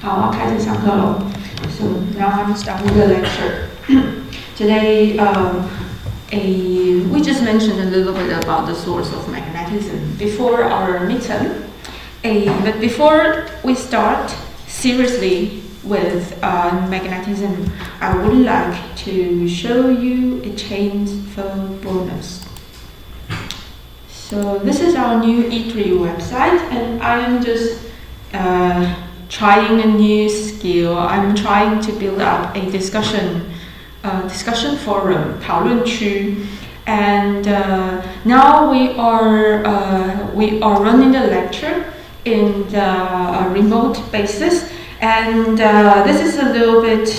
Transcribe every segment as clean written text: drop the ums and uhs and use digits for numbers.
好，我开始上课喽。So now I'm starting the lecture. Today, we just mentioned a little bit about the source of magnetism before our midterm. But before we start seriously with magnetism, I would like to show you a chain-flow bonus. So this is our new E3 website, and I am just trying a new skill. I'm trying to build up a discussion forum, 讨论区, and now we are running the lecture in the remote basis, and this is a little bit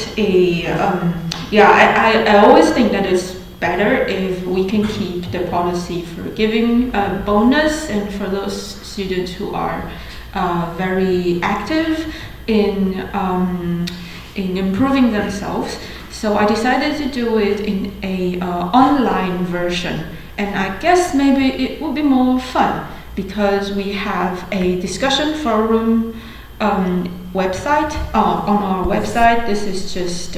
I always think that it's better if we can keep the policy for giving a bonus, and for those students who are very active in improving themselves. So I decided to do it in a online version, and I guess maybe it would be more fun because we have a discussion forum website on our website. This is just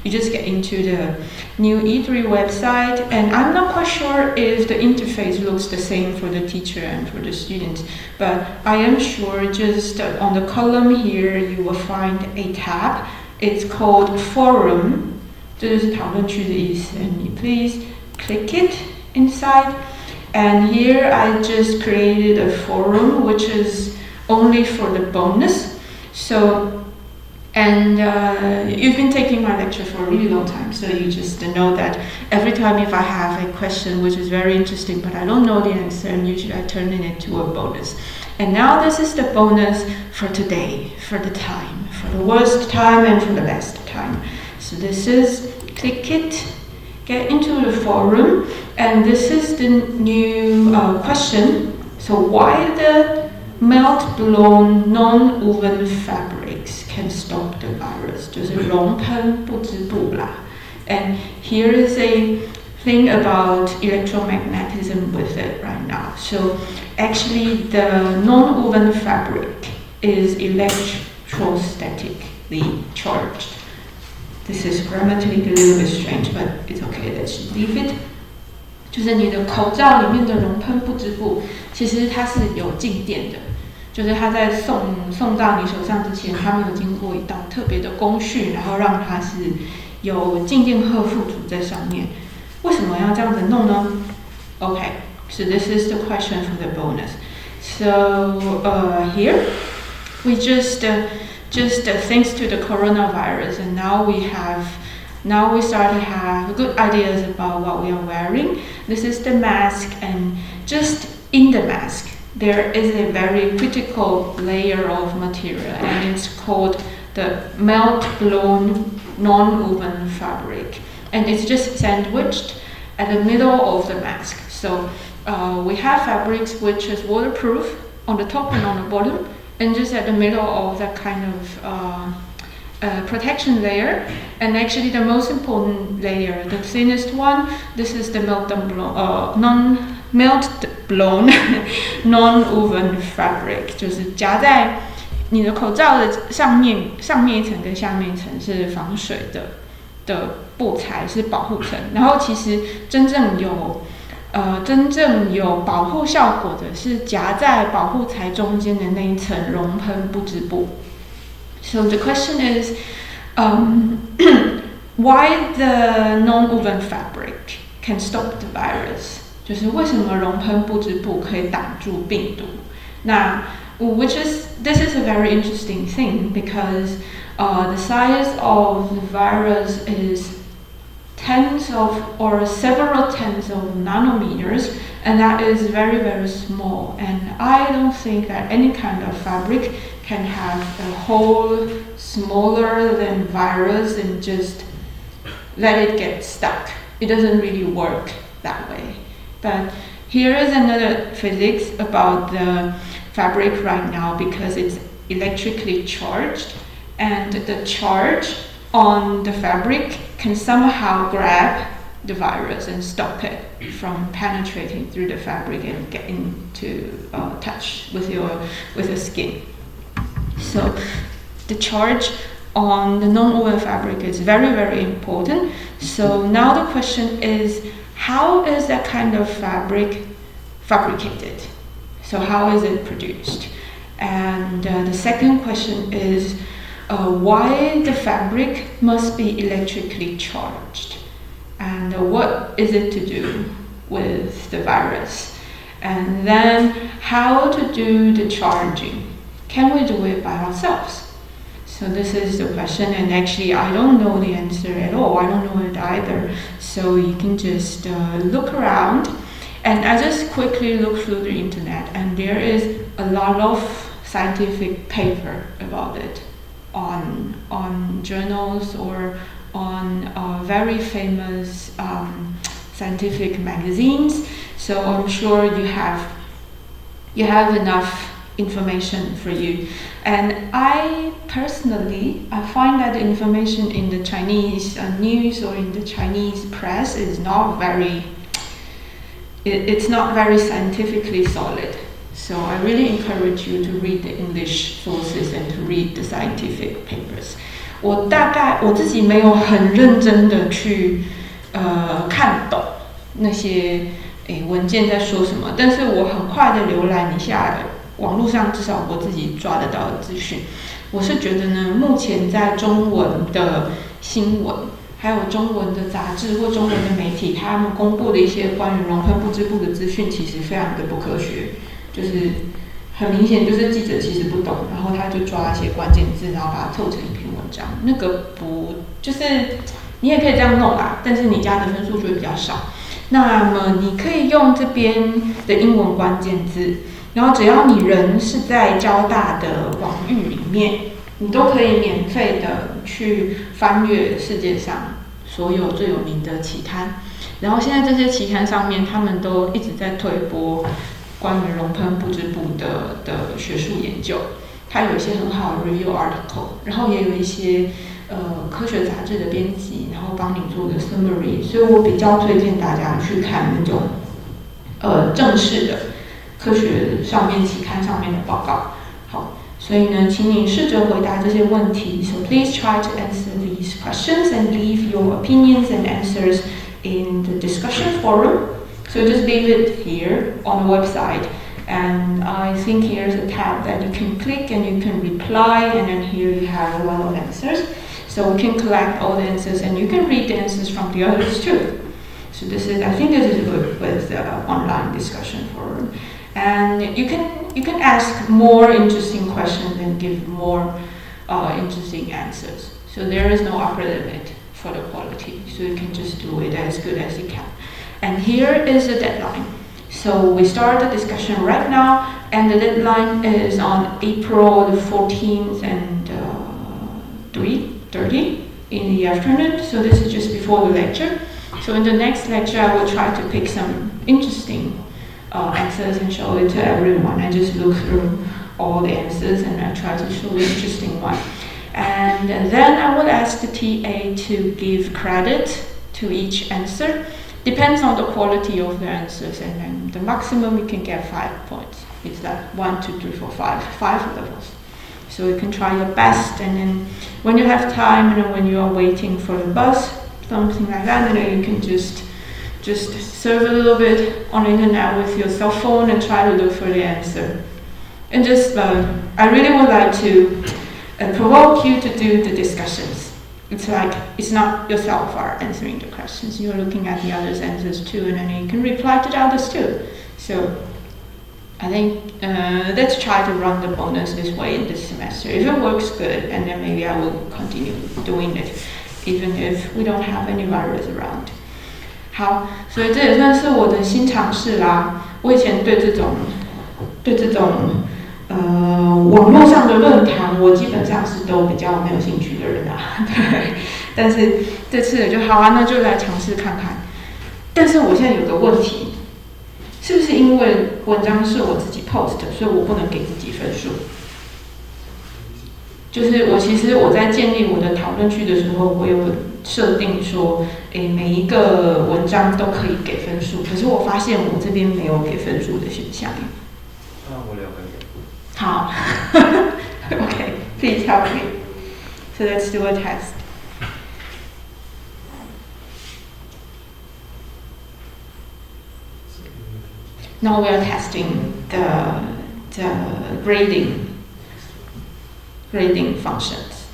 you just get into the new E3 website, and I'm not quite sure if the interface looks the same for the teacher and for the students, but I am sure just on the column here you will find a tab. It's called forum. 这就是讨论区的意思, and you please click it inside. And here I just created a forum which is only for the bonus. So, and you've been taking my lecture for a really long time, so you just know that every time if I have a question which is very interesting but I don't know the answer, and usually I turn it into a bonus. And now this is the bonus for today, for the time, for the worst time and for the best time. So this is, click it, get into the forum, and this is the new question. So why the melt-blown non-woven fabrics can stop the virus? 就是熔喷不织布啦. And here is a thing about electromagnetism with it right now. So actually the non-woven fabric is electrostatically charged. This is grammatically a little bit strange, but it's okay, let's leave it. 就是你的口罩里面的熔喷不织布，其实它是有静电的，就是它在送到你手上之前，它没有经过一道特别的工序，然后让它是有静电荷附着在上面。为什么要这样子弄呢？ Okay, so this is the question for the bonus. So here we just thanks to the coronavirus, and now we start to have good ideas about what we are wearing. This is the mask, and just in the mask there is a very critical layer of material, and it's called the melt-blown non-woven fabric, and it's just sandwiched at the middle of the mask. So we have fabrics which is waterproof on the top and on the bottom, and just at the middle of that kind of protection layer. And actually the most important layer, the thinnest one, this is the melt-blown non-woven fabric. 就是夹在你的口罩的上面一层跟下面一层是防水的布材，是保护层。然后其实真正有保护效果的是夹在保护材中间的那一层熔喷不织布。So the question is, why the non-woven fabric can stop the virus? 就是为什么熔喷不织布可以挡住病毒？那this is a very interesting thing because the size of the virus is tens of or several tens of nanometers, and that is very, very small. And I don't think that any kind of fabric can have a hole smaller than virus and just let it get stuck. It doesn't really work that way. But here is another physics about the fabric right now, because it's electrically charged, and the charge on the fabric can somehow grab the virus and stop it from penetrating through the fabric and get into touch with your skin. So the charge on the non-woven fabric is very, very important. So now the question is, how is that kind of fabric fabricated? So how is it produced? And the second question is, why the fabric must be electrically charged? And what is it to do with the virus? And then how to do the charging? Can we do it by ourselves? So this is the question, and actually I don't know the answer at all. I don't know it either. So you can just look around, and I just quickly look through the internet, and there is a lot of scientific paper about it on journals or on very famous scientific magazines. So I'm sure you have enough information for you. And I personally, I find that the information in the Chinese news or in the Chinese press is not very, it's not very scientifically solid. So I really encourage you to read the English sources and to read the scientific papers. 我大概我自己没有很认真的去看懂那些文件在说什么，但是我很快的浏览一下网络上至少我自己抓得到的资讯。我是觉得呢，目前在中文的新闻，还有中文的杂志或中文的媒体，他们公布的一些关于熔喷不织布的资讯，其实非常的不科学，就是很明显就是记者其实不懂，然后他就抓一些关键字，然后把它凑成一篇文章。那个不就是你也可以这样弄啦，但是你加的分数就会比较少。那么你可以用这边的英文关键字，然后只要你人是在交大的网域里面，你都可以免费的去翻阅世界上所有最有名的期刊。然后现在这些期刊上面，他们都一直在推播关于熔喷不织布的学术研究。它有一些很好的 review article， 然后也有一些科学杂志的编辑，然后帮你做的 summary， 所以我比较推荐大家去看那种正式的科学上面期刊上面的报告。好，所以呢，请你试着回答这些问题。So please try to answer these questions and leave your opinions and answers in the discussion forum. So just leave it here on the website. And I think here's a tab that you can click and you can reply, and then here you have a lot of answers. So we can collect all the answers and you can read the answers from the others too. So I think this is good with the online discussion forum. And you can ask more interesting questions and give more interesting answers. So there is no upper limit for the quality. So you can just do it as good as you can. And here is the deadline. So we start the discussion right now, and the deadline is on April the 14th and 3:30 in the afternoon. So this is just before the lecture. So in the next lecture, I will try to pick some interesting answers and show it to everyone. I just look through all the answers and I try to show the interesting one. And then I will ask the TA to give credit to each answer. Depends on the quality of the answers, and then the maximum you can get 5 points. It's like 1, 2, 3, 4, 5 levels. So you can try your best, and then when you have time, and then when you are waiting for the bus, something like that, and then you can just surf a little bit on the internet with your cell phone and try to look for the answer. And just, I really would like to provoke you to do the discussions. It's like, it's not yourself are answering the questions, you're looking at the others' answers too, and then you can reply to the others too. So I think let's try to run the bonus this way in this semester. If it works good, and then maybe I will continue doing it, even if we don't have any virus around. 好，所以这也算是我的新尝试啦。我以前对这种网络上的论坛，我基本上是都比较没有兴趣的人啊，对。但是这次就好啊，那就来尝试看看。但是我现在有个问题，是不是因为文章是我自己 post， 所以我不能给自己分数？就是其实我在建立我的讨论区的时候，我有设定说，每一个文章都可以给分数，可是我发现我这边没有给分数的选项。那我2个给。好，OK， please help me. So let's do a test. Now we are testing the grading functions.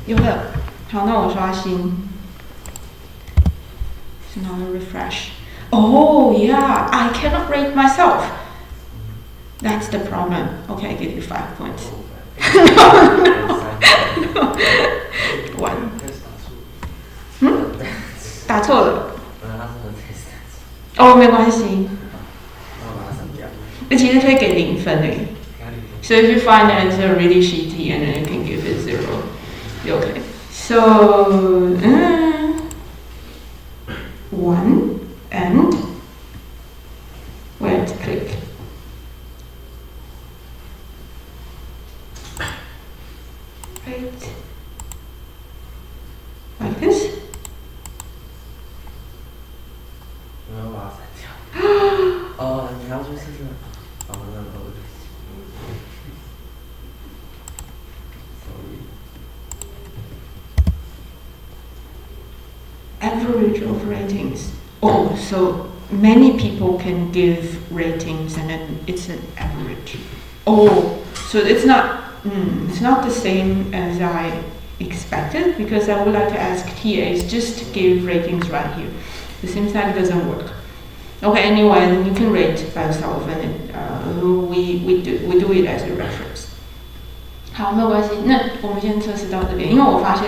有了，好，那我刷新。So now I refresh. Oh yeah, I cannot rate myself. That's the problem. Okay, I give you 5 points. no. 1. 打错了。哦，没关系。其实可以给0分诶。So if you find the answer really shitty, and then you can give it 0. Okay. So 1 and where to click. Right. Like this. Average of ratings. Oh, so many people can give ratings and then it's an average. Oh, so it's not the same as I expected, because I would like to ask TAs just to give ratings right here. It seems like it doesn't work. Okay, anyway, you can rate by yourself, and we do it as a reference. 好，没有关系。那我们先测试到这边，因为我发现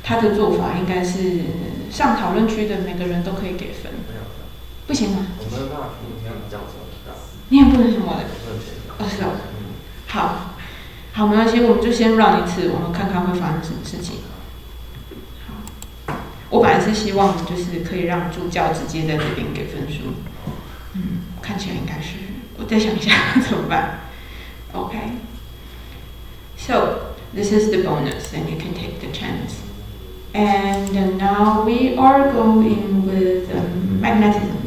他的做法应该是上讨论区的每个人都可以给分。不行吗？我没有办法，你也不能什么的。哦，是哦。好，没关系，我们就先 run 一次，我们看看会发生什么事情。好，我本来是希望就是可以让助教直接在这边给分数。看起来应该是，我再想一下怎么办。Okay. So this is the bonus, and you can take the chance. And now we are going with magnetism.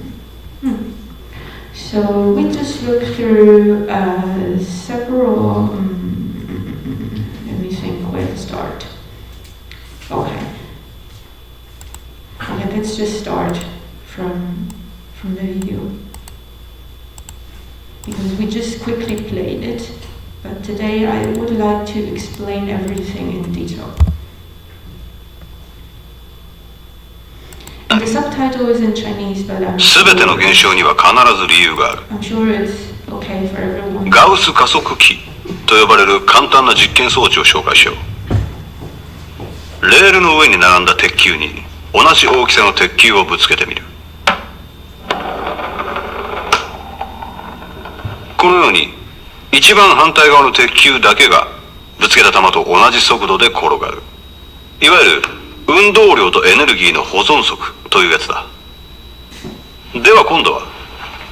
So we just look through several. Let me think where to start. Okay, let's just start from the video, because we just quickly played it. But today I would like to explain everything in detail. The subtitle is in Chinese, but I'm sure 全ての現象には必ず理由がある。I'm sure it's okay for everyone. ガウス加速器と呼ばれる簡単な実験装置を紹介しよう。レールの上に並んだ鉄球に同じ大きさの鉄球をぶつけてみる。このように一番反対側の鉄球だけがぶつけた球と同じ速度で転がる。いわゆる運動量とエネルギーの保存速というやつだ。では今度は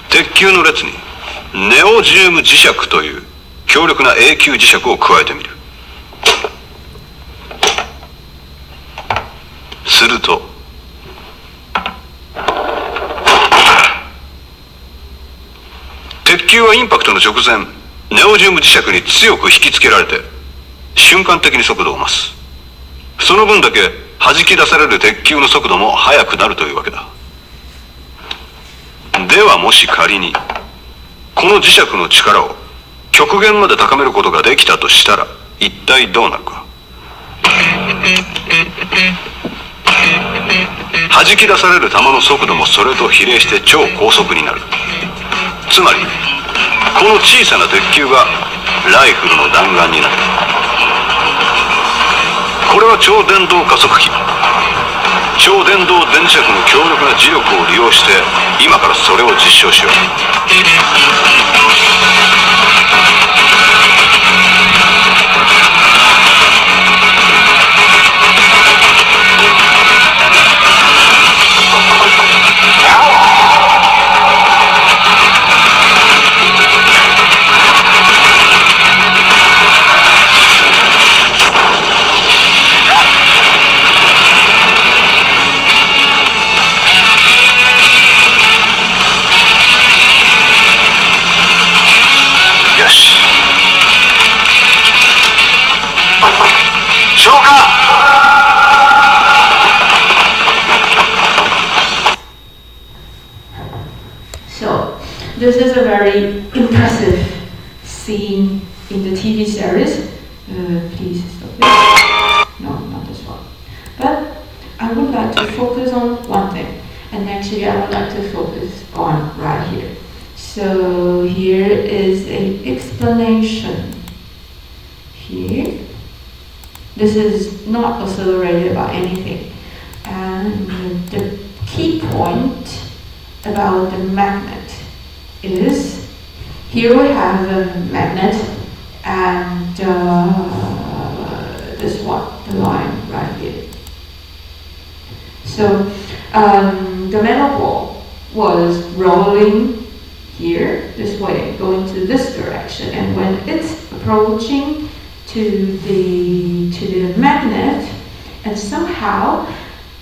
鉄球の列にネオジウム磁石という強力な永久磁石を加えてみる。すると鉄球はインパクトの直前、ネオジウム磁石に強く引きつけられて瞬間的に速度を増す。その分だけ弾き出される鉄球の速度も速くなるというわけだ。ではもし仮にこの磁石の力を極限まで高めることができたとしたら、一体どうなるか。弾き出される球の速度もそれと比例して超高速になる。つまりこの小さな鉄球がライフルの弾丸になる。これは超電導加速器。超電導電磁石の強力な磁力を利用して今からそれを実証しよう。This is a very impressive scene in the TV series. Please stop it. No, not this one. But I would like to focus on one thing, and actually I would like to focus on right here. So here is an explanation. Here, this is not accelerated by anything, and the key point about the magnet is here we have a magnet and this one, the line right here. So the metal ball was rolling here, this way, going to this direction, and when it's approaching to the magnet, and somehow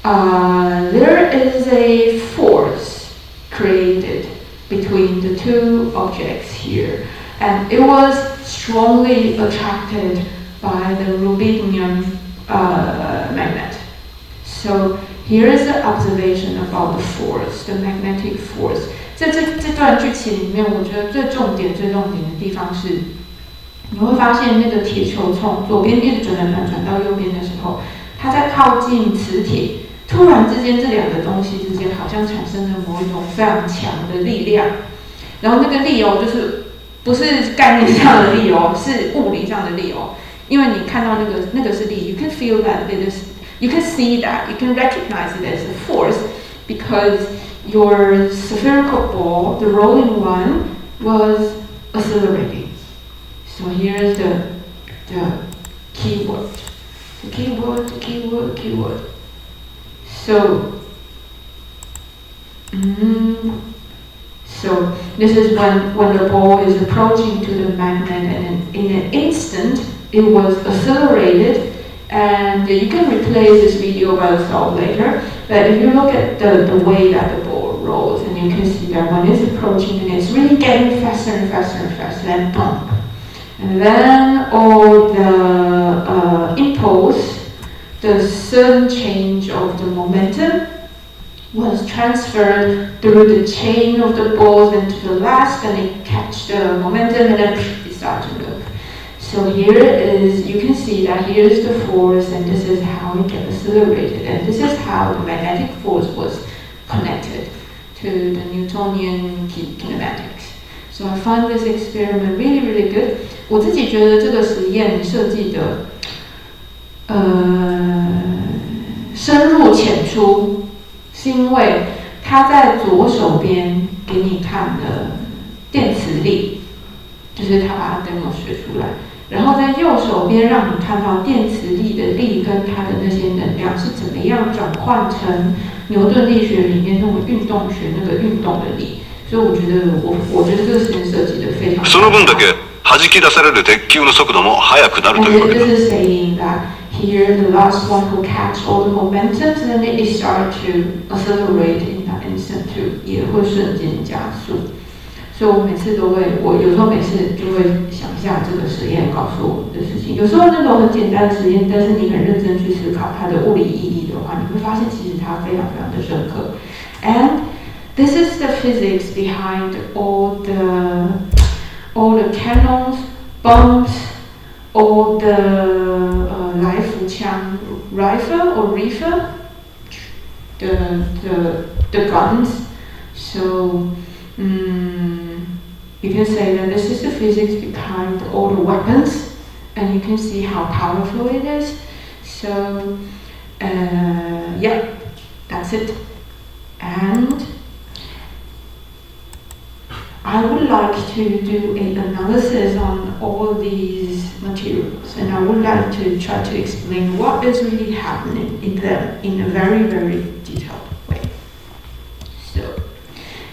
there is a force created between the two objects here, and it was strongly attracted by the rubidium magnet. So here is the observation about the force, the magnetic force. 这段剧情里面，我觉得最重点的地方是，你会发现那个铁球从左边一直转到右边的时候，它在靠近磁铁，突然之间这两个东西之间好像产生了某一种非常强的力量，然后那个力就是不是概念上的力是物理上的力因为你看到那个是力 ，you can feel that it is, you can see that, you can recognize it as a force because your spherical ball, the rolling one, was accelerating. So here is the keyword. The keyword. So this is when the ball is approaching to the magnet, and in an instant it was accelerated. And you can replay this video by yourself later. But if you look at the way that the ball rolls, and you can see that when it's approaching, and it's really getting faster and faster and faster, and boom. And then all the impulse, the sudden change of the momentum, was transferred through the chain of the balls into the last, and it catch the momentum, and then it starts to move. So here is, you can see that here is the force, and this is how it gets accelerated, and this is how the magnetic force was connected to the Newtonian kinematics. So I find this experiment really, really good. 我自己觉得这个实验设计的深入浅出，是因为它在左手边给你看的电磁力，就是它把它 demonstrate 出来。然后在右手边让你看到电磁力的力跟它的那些能量是怎么样转换成牛顿力学里面那种运动学那个运动的力，所以我觉得这个实验设计的非常好。その分だけ弾き出される鉄球の速度も速くなるというわけだ。This is saying that here the last one who catch all the momentums, and then it start to accelerate in that instant too， 也会瞬间加速。所以我每次都会，我有时候每次就会想一下这个实验告诉我们的事情。有时候那种很简单的实验，但是你很认真去思考它的物理意义的话，你会发现其实它非常非常的深刻。And this is the physics behind all the cannons, bombs, all the 来福枪 rifle or reefer, the guns. So you can say that this is the physics behind all the weapons, and you can see how powerful it is. So yeah, that's it. And I would like to do an analysis on all these materials, and I would like to try to explain what is really happening in them in a very, very detailed way. So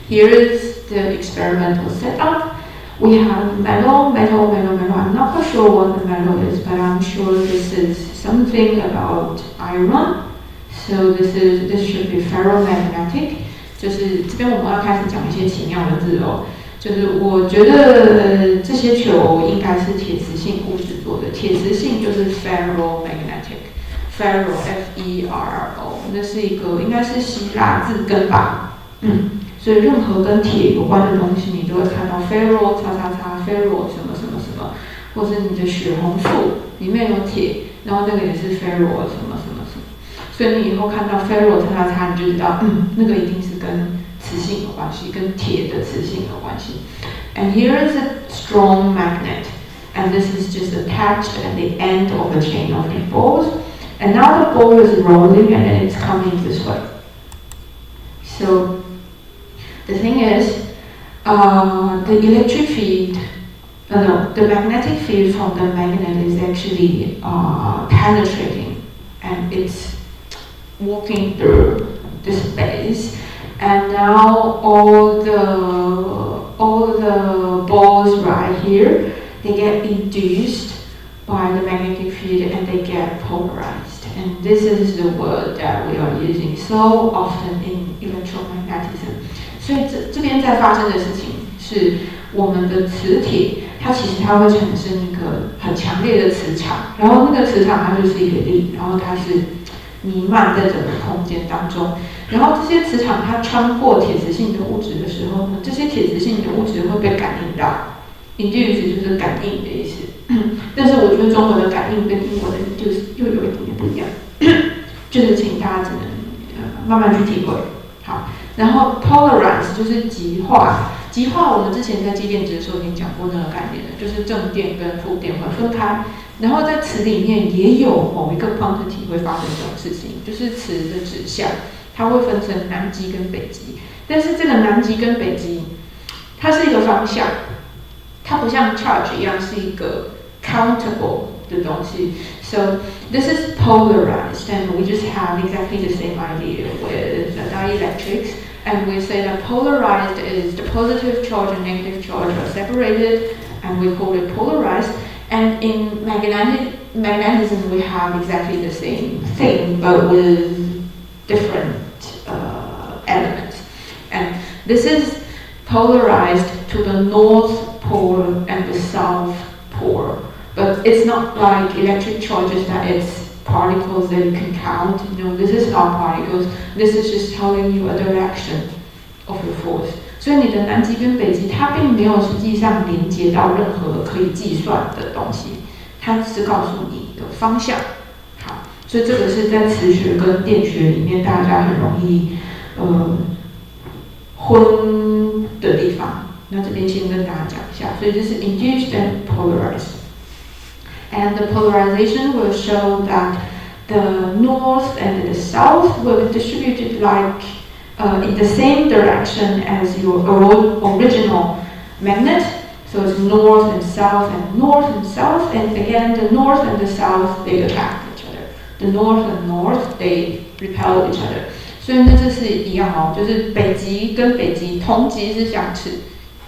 here is the experimental setup. We have metal. I'm not quite sure what the metal is, but I'm sure this is something about iron. So this should be ferromagnetic. 就是这边我们要开始讲一些奇妙的字就是我觉得这些球应该是铁磁性物质做的。铁磁性就是 ferromagnetic，ferro F-E-R-R-O， 那是一个应该是希腊字根吧。所以任何跟铁有关的东西，你都会看到 ferro 叉叉叉 ferro 什么什么什么，或是你的血红素里面有铁，然后那个也是 ferro 什么什么什么。所以你以后看到 ferro 叉叉叉，你就知道，那个一定是跟磁性有关系，跟铁的磁性有关系。And here is a strong magnet, and this is just attached at the end of a chain of 8 balls. And now the ball is rolling, and then it's coming this way. So the thing is, the electric field, the magnetic field from the magnet is actually penetrating, and it's walking through the space, and now all the balls right here, they get induced by the magnetic field and they get polarized. And this is the word that we are using so often in electromagnetism. 所以这边在发生的事情是我们的磁铁，它其实它会产生一个很强烈的磁场，然后那个磁场它就是一个力，然后它是弥漫在整个空间当中，然后这些磁场它穿过铁磁性的物质的时候呢，这些铁磁性的物质会被感应到 ，induce 就是感应的意思。但是我觉得中文的感应跟英文的 induce 又有一点点不一样，就是请大家只能慢慢去体会。好，然后 polarize 就是极化，极化我们之前在机电子的时候已经讲过那个概念了，就是正电跟负电会分开。然后在磁里面也有某一个 quantity 会发生这种事情，就是磁的指向，它会分成南极跟北极。但是这个南极跟北极，它是一个方向，它不像 charge 一样是一个 countable 的东西。So this is polarized, and we just have exactly the same idea with dielectrics. And we say that polarized is the positive charge and negative charge are separated, and we call it polarized. And in magnetism, we have exactly the same thing, but with different elements. And this is polarized to the north pole and the south pole. But it's not like electric charges that it's particles that you can count. No, this is not particles. This is just telling you a direction of your force. 所以你的南极跟北极，它并没有实际上连接到任何可以计算的东西，它只是告诉你的方向。好，所以这个是在磁学跟电学里面大家很容易混的地方。那这边先跟大家讲一下，所以这是 induced and polarized. And the polarization will show that the north and the south will be distributed like in the same direction as your original magnet. So it's north and south and north and south, and again the north and the south they attract each other. The north and north they repel each other. 所以呢这是一样哦，就是北极跟北极同极是相斥，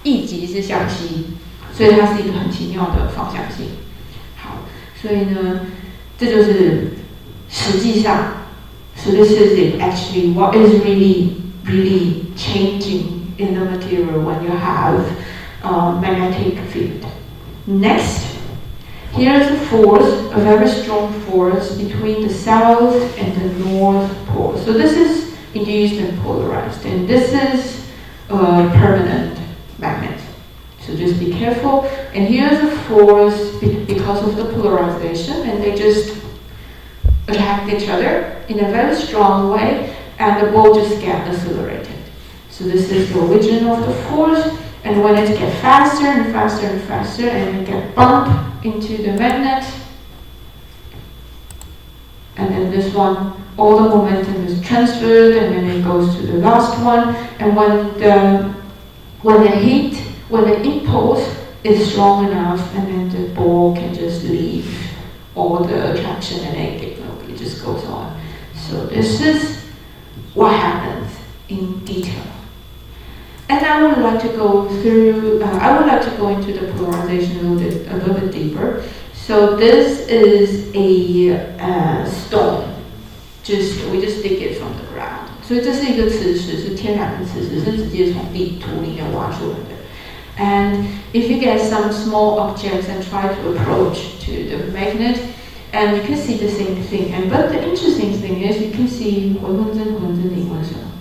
异极是相吸，所以它是一个很奇妙的方向性。好，所以呢这就是实际上。So this is it actually what is really changing in the material when you have magnetic field. Next, here's a force, a very strong force between the south and the north pole. So this is induced and polarized, and this is a permanent magnet. So just be careful. And here's a force because of the polarization, and they just attract each other in a very strong way, and the ball just gets accelerated. So this is the origin of the force, and when it gets faster and faster and faster, and it gets bumped into the magnet, and then this one, all the momentum is transferred, and then it goes to the last one, and when the impulse is strong enough, and then the ball can just leave all the attraction and it just goes on. So this is what happens in detail. And I would like to go through, I would like to go into the polarization a little bit deeper. So this is a stone. We just dig it from the ground. 所以这是一个磁石，是天然的磁石，是直接从地土里面挖出来的。And if you get some small objects and try to approach to the magnet, and you can see the same thing. But the interesting thing is you can see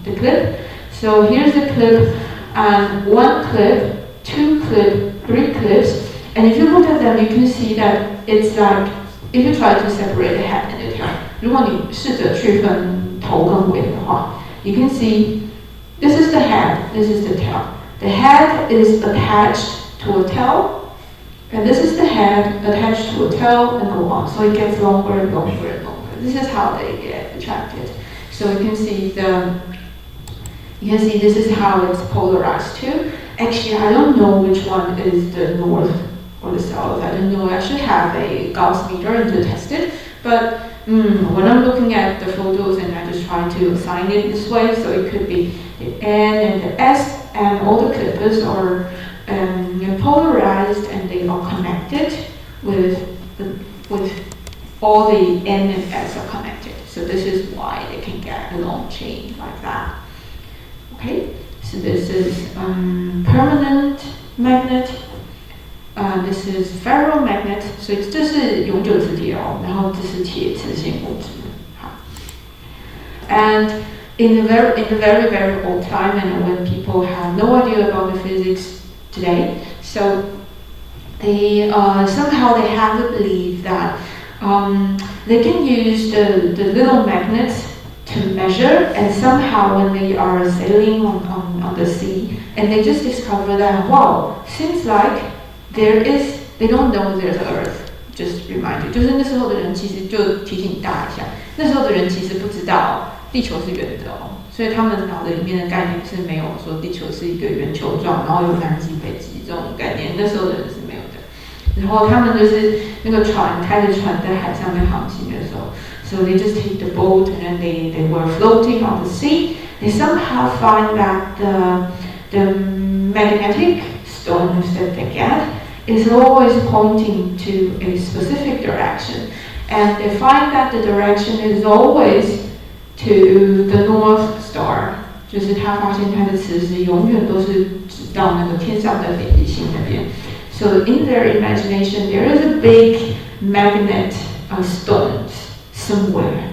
the clip. So here's the clip, and 1 clip, 2 clip, 3 clips, and if you look at them, you can see that it's like if you try to separate the head and the tail. 如果你试着区分头跟尾的话， you can see this is the head, this is the tail. The head is attached to a tail, and this is the head attached to a tail and go on. So it gets longer and longer and longer. This is how they get attracted. So you can see this is how it's polarized too. Actually, I don't know which one is the north or the south. I don't know. I should have a Gauss meter and to test it. But when I'm looking at the photos and I just try to assign it this way, so it could be the N and the S, and all the clippers are polarized and they are connected with all the N and S are connected. So this is why they can get a long chain like that. Okay, so this is permanent magnet. This is ferromagnet. So 这是永久磁铁哦，然后这是铁磁性物质。好 And in the very old time, and when people have no idea about the physics today, so they somehow they have the belief that they can use the little magnets to measure, and somehow when they are sailing on the sea, and they just discover that wow, seems like they don't know there's Earth. Just remind you， 就是那时候的人其实就提醒大家一下，那时候的人其实不知道地球是圆的哦，所以他们脑子里面的概念是没有说地球是一个圆球状，然后有南极北极这种概念，那时候的人是没有的。然后他们就是那个船开着船在海上面航行的时候 ，so they just take the boat and then they were floating on the sea. They somehow find that the magnetic stones that they get is always pointing to a specific direction, and they find that the direction is always to the North Star. 就是他发现他的磁石永远都是指到那个天上的北极星那边。So in their imagination, there is a big magnet stone somewhere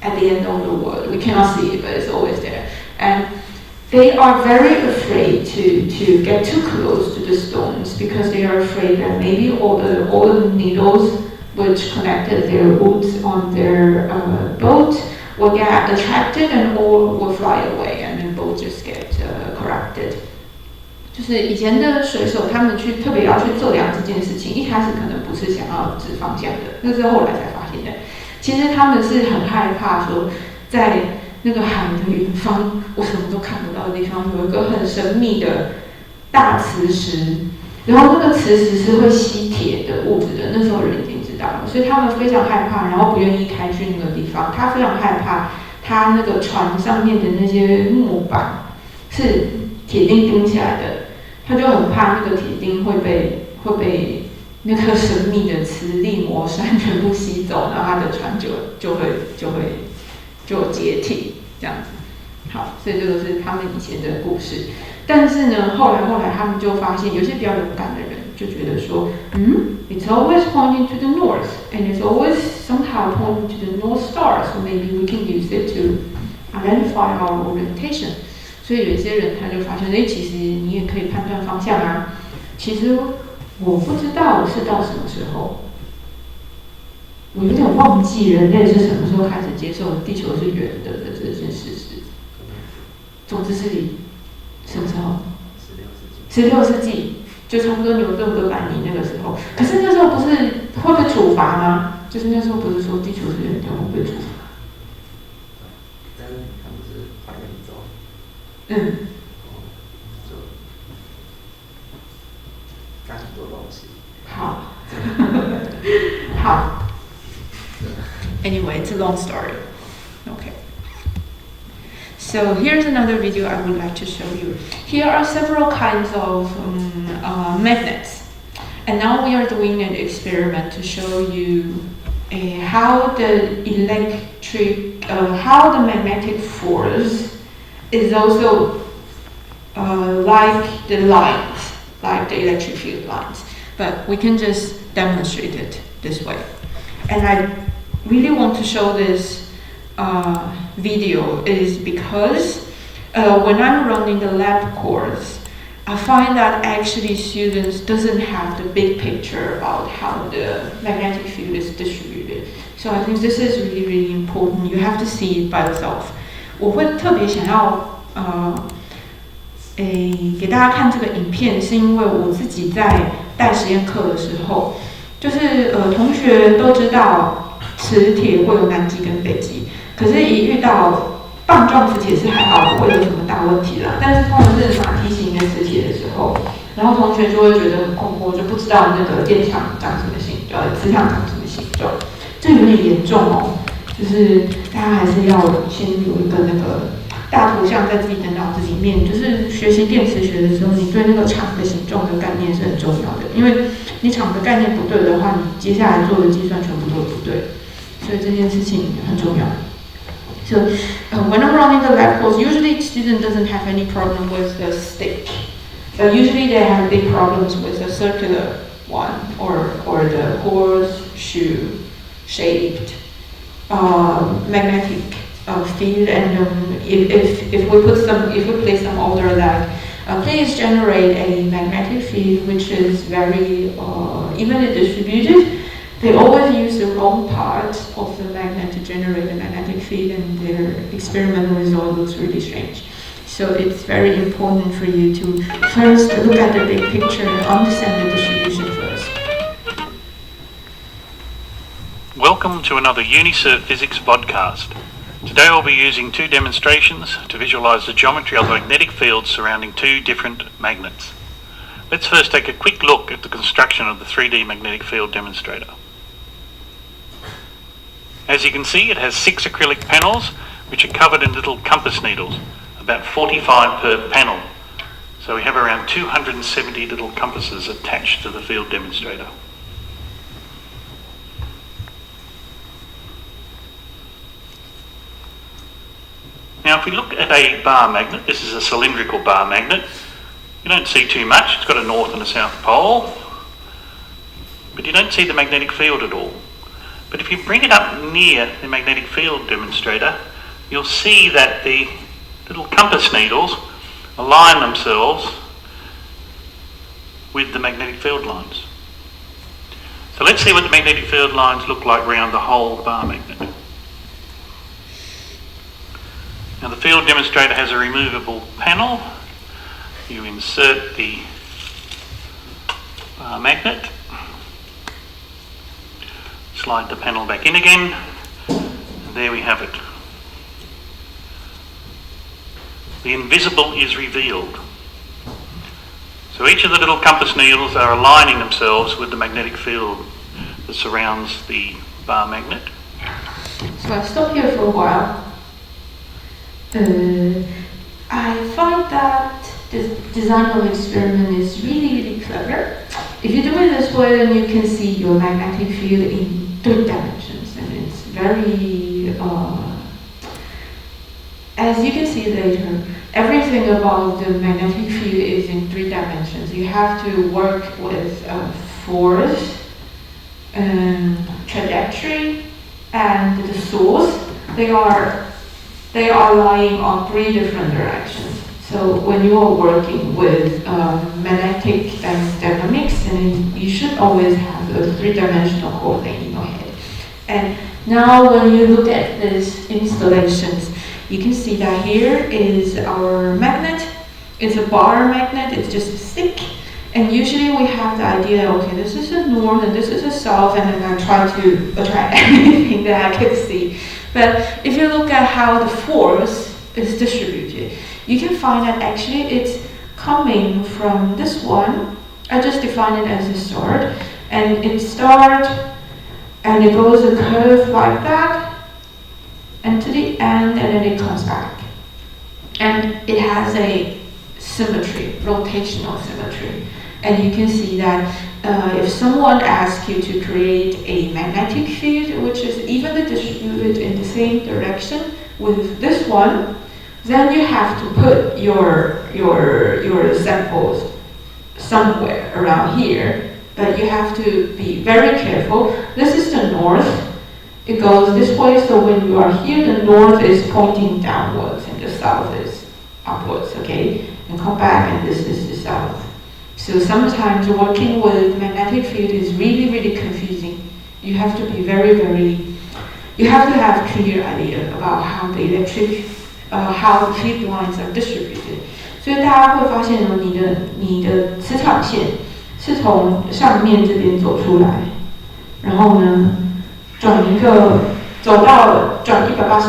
at the end of the world. We cannot see it, but it's always there. And they are very afraid to get too close to the stones because they are afraid that maybe all the needles which connected their roots on their boat will get attracted and all will fly away, and then boat just get corrupted. 就是以前的水手，他们特别要去测量这件事情，一开始可能不是想要指方向的，那是后来才发现的。其实他们是很害怕说，在那个海的远方，我什么都看不到的地方，有一个很神秘的大磁石，然后那个磁石是会吸铁的物质的。那时候人已经知道了，所以他们非常害怕，然后不愿意开去那个地方。他非常害怕，他那个船上面的那些木板是铁钉钉起来的，他就很怕那个铁钉会被那个神秘的磁力魔山全部吸走，然后他的船就会解体这样子。好，所以这个是他们以前的故事。但是呢，后来他们就发现，有些比较勇敢的人就觉得说，it's always pointing to the north, and it's always somehow pointing to the North Star, so maybe we can use it to identify our orientation. 所以有一些人他就发现，其实你也可以判断方向啊。其实我不知道是到什么时候，我有点忘记人类是什么时候开始接受地球是圆的这件事实。总之是什么时候？16世纪，就差不多牛顿哥白尼那个时候。可是那时候不是会被处罚吗？就是那时候不是说地球是圆的会被处罚？但是他们是环宇宙。就干很多东西。好，好。Anyway, it's a long story. Okay. So here's another video I would like to show you. Here are several kinds of magnets. And now we are doing an experiment to show you how the magnetic force is also like the lines, like the electric field lines. But we can just demonstrate it this way. And I really want to show this video is because when I'm running the lab course, I find that actually students doesn't have the big picture about how the magnetic field is distributed. So I think this is really, really important. You have to see it by yourself. 我会特别想要给大家看这个影片，是因为我自己在带实验课的时候，就是同学都知道磁铁会有南极跟北极，可是一遇到棒状磁铁是还好，不会有什么大问题啦。但是通常是马蹄形的磁铁的时候，然后同学就会觉得很困惑，就不知道那个电场长什么形状，磁场长什么形状，这有点严重哦。就是大家还是要先有一个那个大图像在自己的脑子里面，就是学习电磁学的时候，你对那个场的形状的概念是很重要的，因为你场的概念不对的话，你接下来做的计算全部都不对，所以这件事情很重要。So when I'm running the lab course, usually student doesn't have any problem with the stick, but usually they have big problems with the circular one or the horseshoe shaped magnetic field. And if we place some order like please generate a magnetic field which is very evenly distributed, they always use the wrong part of the magnet to generate a magnetic field, and their experimental result looks really strange. So it's very important for you to first look at the big picture and understand the distribution first. Welcome to another UniCert Physics podcast. Today we'll be using two demonstrations to visualise the geometry of the magnetic fields surrounding two different magnets. Let's first take a quick look at the construction of the 3D magnetic field demonstrator. As you can see, it has 6 acrylic panels which are covered in little compass needles, about 45 per panel. So we have around 270 little compasses attached to the field demonstrator. Now if we look at a bar magnet, this is a cylindrical bar magnet. You don't see too much, it's got a north and a south pole, but you don't see the magnetic field at all. But if you bring it up near the magnetic field demonstrator, you'll see that the little compass needles align themselves with the magnetic field lines. So let's see what the magnetic field lines look like around the whole bar magnet. Now the field demonstrator has a removable panel. You insert the bar magnet, slide the panel back in again, and there we have it. The invisible is revealed. So each of the little compass needles are aligning themselves with the magnetic field that surrounds the bar magnet. So I'll stop here for a while. I find that this design of experiment is really, really clever. If you do it this way, then you can see your magnetic field in 3 dimensions, and it's very, as you can see later, everything about the magnetic field is in 3 dimensions. You have to work with force, trajectory, and the source. They are lying on 3 different directions. So when you are working with magnetic dynamics, then you should always have a 3-dimensional whole thing in your head. And now when you look at these installations, you can see that here is our magnet. It's a bar magnet, it's just a stick. And usually we have the idea, okay, this is a north and this is a south, and then I try to attract anything that I can see. But if you look at how the force is distributed, you can find that actually it's coming from this one. I just define it as a start, and it starts and it goes a curve like that and to the end, and then it comes back. And it has a symmetry, rotational symmetry. And you can see that if someone asks you to create a magnetic field which is evenly distributed in the same direction with this one, then you have to put your samples somewhere around here. But you have to be very careful. This is the north. It goes this way, so when you are here, the north is pointing downwards and the south is upwards, okay? And come back, and this is the south. So sometimes working with magnetic field is really, really confusing. You have to be you have to have a clear idea about how the how the field lines are distributed. 所以大家会发现呢，你的磁场线是从上面这边走出来，然后呢，转180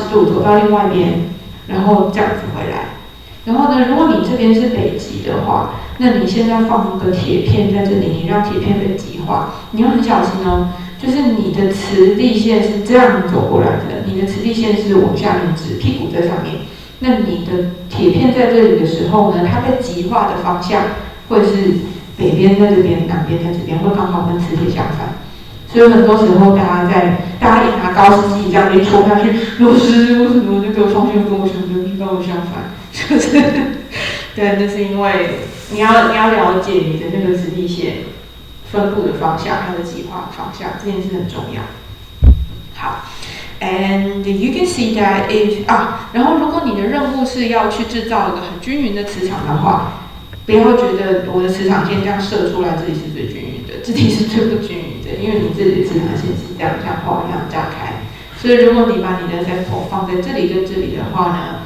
度，走到另外一边，然后这样子回来。然后呢，如果你这边是北极的话，那你现在放个铁片在这里，你让铁片被极化，你要很小心哦。就是你的磁力线是这样走过来的，你的磁力线是往下面指，屁股在上面。那你的铁片在这里的时候呢，它被极化的方向会是北边在这边，南边在这边，会刚好跟磁铁相反。所以很多时候大家一拿高斯机这样一戳下去，老师为什么那个方向跟我想的刚好相反？就是对，那是因为你要了解你的那个磁力线分布的方向，它的极化方向，这件事很重要。好 ，and you can see that if 然后如果你的任务是要去制造一个很均匀的磁场的话，不要觉得我的磁场线这样射出来，这里是最均匀的，这里是最不均匀的，因为你这里的磁场线是这样像花一样炸开，所以如果你把你的 sample 放在这里跟这里的话呢，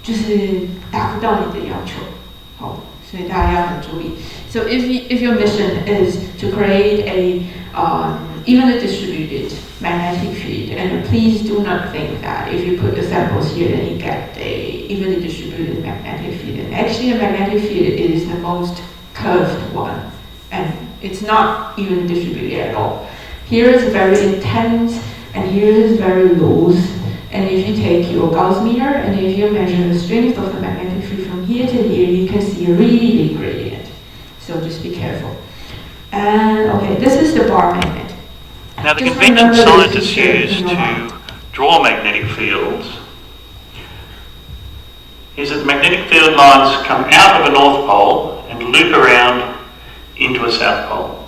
就是达不到你的要求。好，所以大家要很注意。So if your mission is to create a evenly distributed magnetic field, and please do not think that if you put the samples here, then you get a evenly distributed magnetic field. And actually, a magnetic field is the most curved one, and it's not evenly distributed at all. Here is very intense, and here is very loose. And if you take your Gauss meter, and if you measure the strength of the magnetic field from here to here, you can see a really big gradient. So just be careful. And okay, this is the bar magnet. Now the Just convention remember scientists this use in your mind. to draw magnetic fields is that the magnetic field lines come out of a north pole and loop around into a south pole.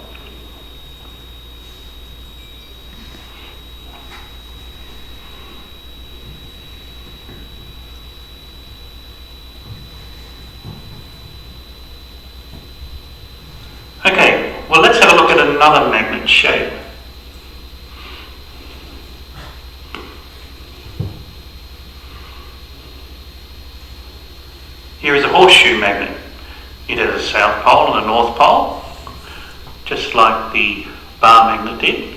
Okay, well let's have a look at another magnet shape. Here is a horseshoe magnet. It has a south pole and a north pole, just like the bar magnet did.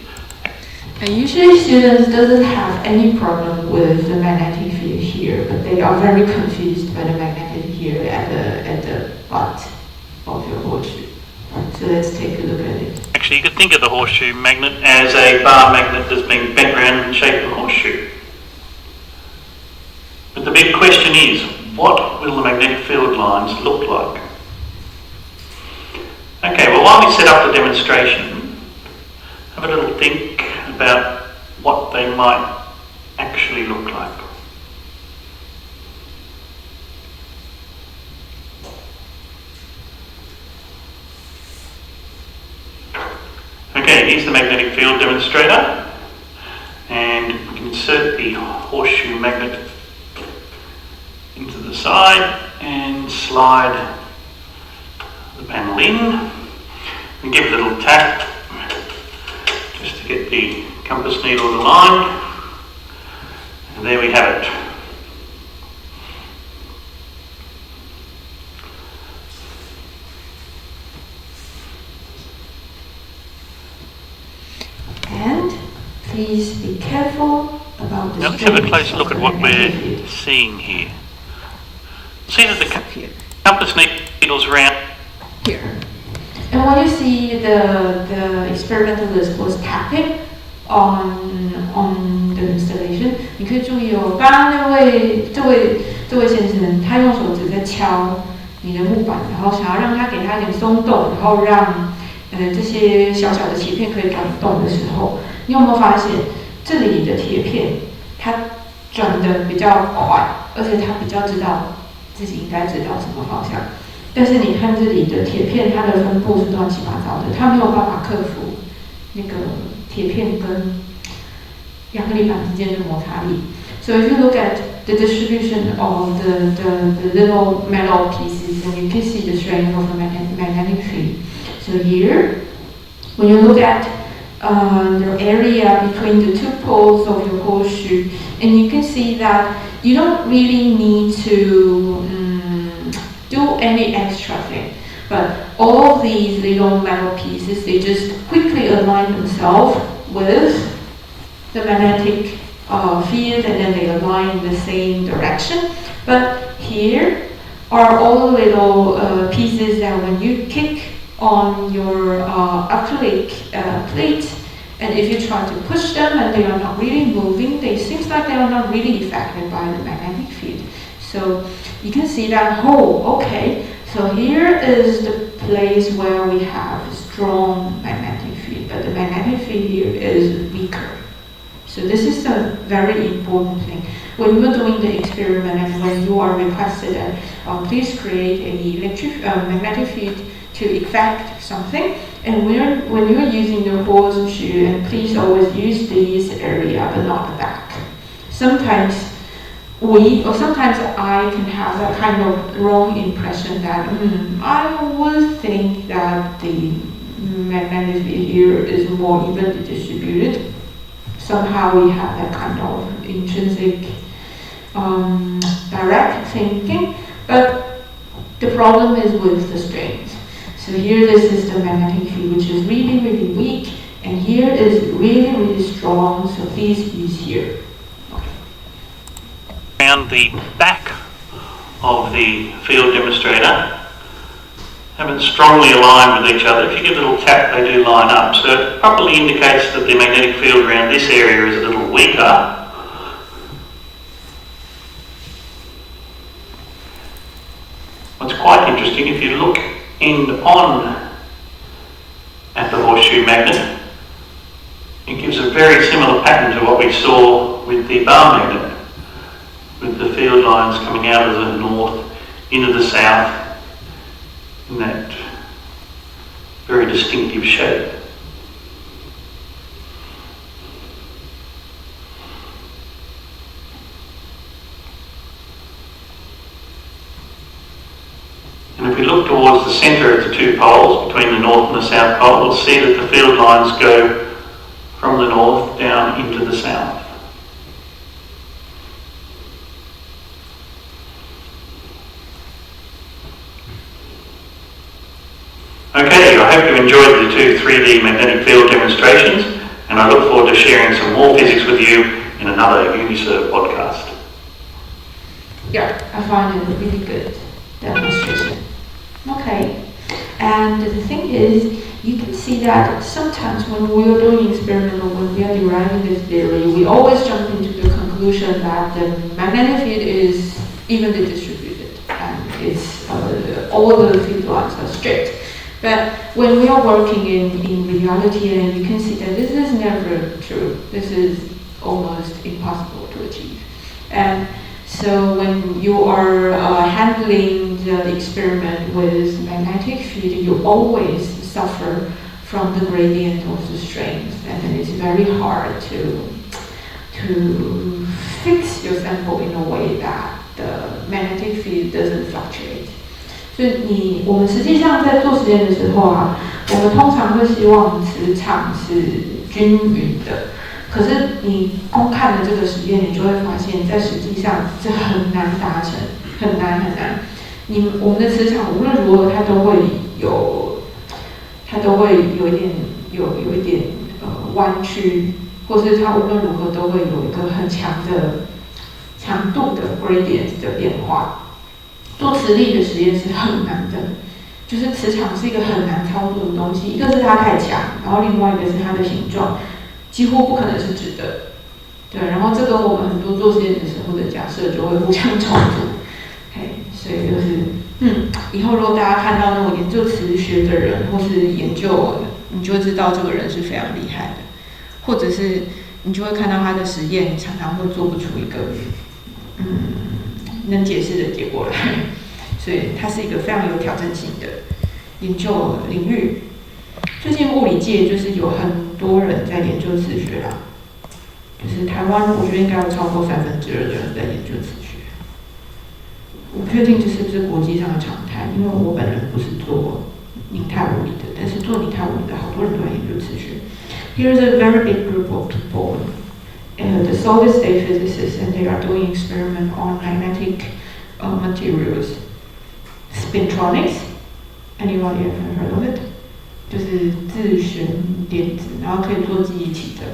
And usually students doesn't have any problem with the magnetic field here, but they are very confused by the magnetic here at the butt of your horseshoe. So let's take a look at it. Actually, you could think of the horseshoe magnet as a bar magnet that's been bent around in the shape of a horseshoe. But the big question is, what will the magnetic field lines look like? Okay, well while we set up the demonstration, have a little think about what they might actually look like. Okay, here's the magnetic field demonstrator, and we can insert the horseshoe magnet into the side and slide the panel in and give it a little tap just to get the compass needle aligned, and there we have it. And please be careful about the Now let's have a strength close look of at the what magnetic we're field. seeing here. See that the Here. compass needle's round. Here. And when you see the experimentalist was tapping on the installation, 你可以注意哦，刚刚这位先生，他用手指在敲你的木板，然后想要让它给它一点松动，然后让这些小小的铁片可以转动的时候，你有没有发现这里的铁片它转的比较快，而且它比较知道自己应该知道什么方向。但是你看这里的铁片，它的分布是乱七八糟的，它没有办法克服那个铁片跟亚克力板之间的摩擦力。So if you look at the distribution of the little metal pieces, and you can see the strength of the magnetic field. So here, when you look at the area between the two poles of your horseshoe, and you can see that you don't really need to do any extra thing. But all of these little metal pieces, they just quickly align themselves with the magnetic field, and then they align in the same direction. But here are all the little pieces that when you kick on your acrylic plate, and if you try to push them and they are not really moving, it seems like they are not really affected by the magnetic field. So you can see that, okay, so here is the place where we have a strong magnetic field, but the magnetic field here is weaker. So this is a very important thing. When you are doing the experiment and when you are requested that please create a magnetic field to affect something, and when you're using the horseshoe, and please always use this area but not the back. Sometimes I can have a kind of wrong impression that I would think that the magnetic field here is more evenly distributed. Somehow we have that kind of intrinsic direct thinking, but the problem is with the strings. So here this is the magnetic field, which is really, really weak, and here is really, really strong, so please use here. Around the back of the field demonstrator haven't strongly aligned with each other. If you give a little tap, they do line up. So it probably indicates that the magnetic field around this area is a little weaker. What's quite interesting, if you look on at the horseshoe magnet, it gives a very similar pattern to what we saw with the bar magnet, with the field lines coming out of the north into the south in that very distinctive shape. And if we look towards the centre of the two poles, between the north and the south pole, we'll see that the field lines go from the north down into the south. Okay, I hope you enjoyed the two 3D magnetic field demonstrations, and I look forward to sharing some more physics with you in another Uniserve podcast. Yeah, I find it a really good demonstration. Okay, and the thing is, you can see that sometimes when we are doing experiment or when we are deriving this theory, we always jump into the conclusion that the magnetic field is evenly distributed and it's all the field lines are straight. But when we are working in reality, and you can see that this is never true. This is almost impossible to achieve. And so when you are handling the experiment with magnetic field, you always suffer from the gradient of the strength, and then it's very hard to fix your sample in a way that the magnetic field doesn't fluctuate. 就我们实际上在做实验的时候啊，我们通常会希望磁场是均匀的。可是你光看了这个实验，你就会发现，在实际上这很难达成，很难。我们的磁场无论如何，它都会有一点弯曲，或是它无论如何都会有一个很强的强度的 gradient 的变化。做磁力的实验是很难的，就是磁场是一个很难操作的东西，一个是它太强，然后另外一个是它的形状几乎不可能是直的，对，然后这跟我们很多做实验的时候的假设就会互相冲突，所以就是以后如果大家看到那种研究磁学的人或是研究，你就会知道这个人是非常厉害的，或者是你就会看到他的实验常常会做不出一个能解释的结果来，所以它是一个非常有挑战性的研究领域。最近物理界就是有很多人在研究磁学啦，就是台湾我觉得应该有超过2/3的人在研究磁学。确定这是不是国际上的常态，因为我本人不是做凝态物理的，但是做凝态物理的好多人都在研究磁学。Here's a very big group of people, the solid state physicists, and they are doing experiment on magnetic materials. Spintronics, anybody ever heard of it? 就是自旋电子，然后可以做记忆体的。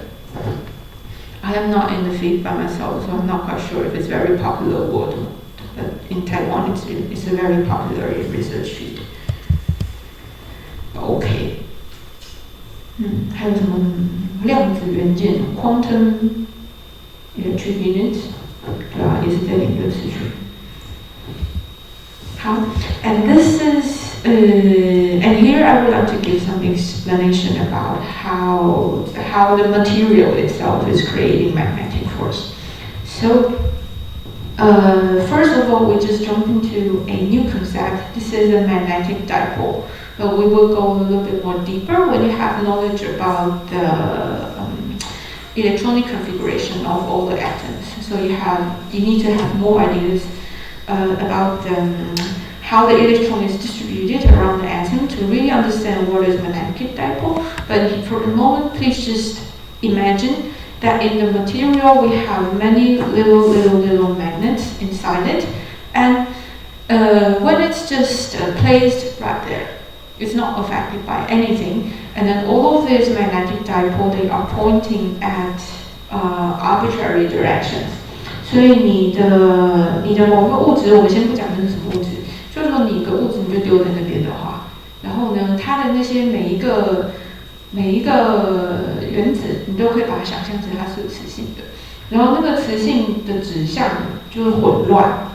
I am not in the field by myself, so I'm not quite sure if it's very popular word. But in Taiwan, it's a very popular research field. OK. 还有什么量子元件 quantum electric units， 对啊，也是在研究磁学。好 ，and this is and here I would like to give some explanation about how the material itself is creating magnetic force. So. First of all, we just jump into a new concept. This is a magnetic dipole. But we will go a little bit more deeper when you have knowledge about the electronic configuration of all the atoms. So you need to have more ideas about how the electron is distributed around the atom to really understand what is magnetic dipole. But for the moment, please just imagine that in the material we have many little magnets inside it, and when it's just placed right there, it's not affected by anything, and then all of these magnetic dipole, they are pointing at arbitrary directions. 所以你的某个物质，我们先不讲那是什么物质，就是说你一个物质你就丢在那边的话，然后呢，它的那些每一个原子，你都可以把它想象成它是有磁性的，然后那个磁性的指向就是混乱，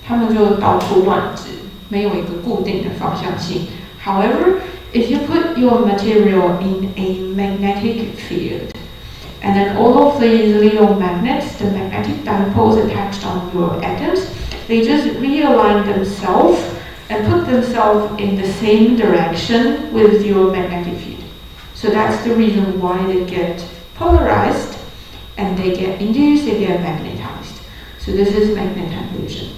它们就到处乱指，没有一个固定的方向性。However, if you put your material in a magnetic field, and then all of these little magnets, the magnetic dipoles attached on your atoms, they just realign themselves and put themselves in the same direction with your magnetic field. So that's the reason why they get polarized and they get induced, they get magnetized. So this is magnetization.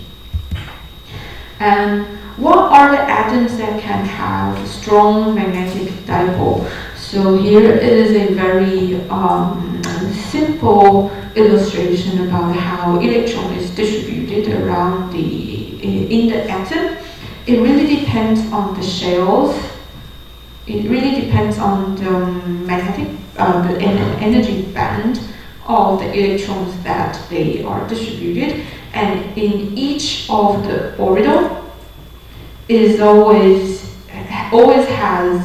And what are the atoms that can have strong magnetic dipole? So here is a very simple illustration about how electron is distributed around in the atom. It really depends on the shells. It really depends on the magnetic, the energy band of the electrons that they are distributed, and in each of the orbital is always has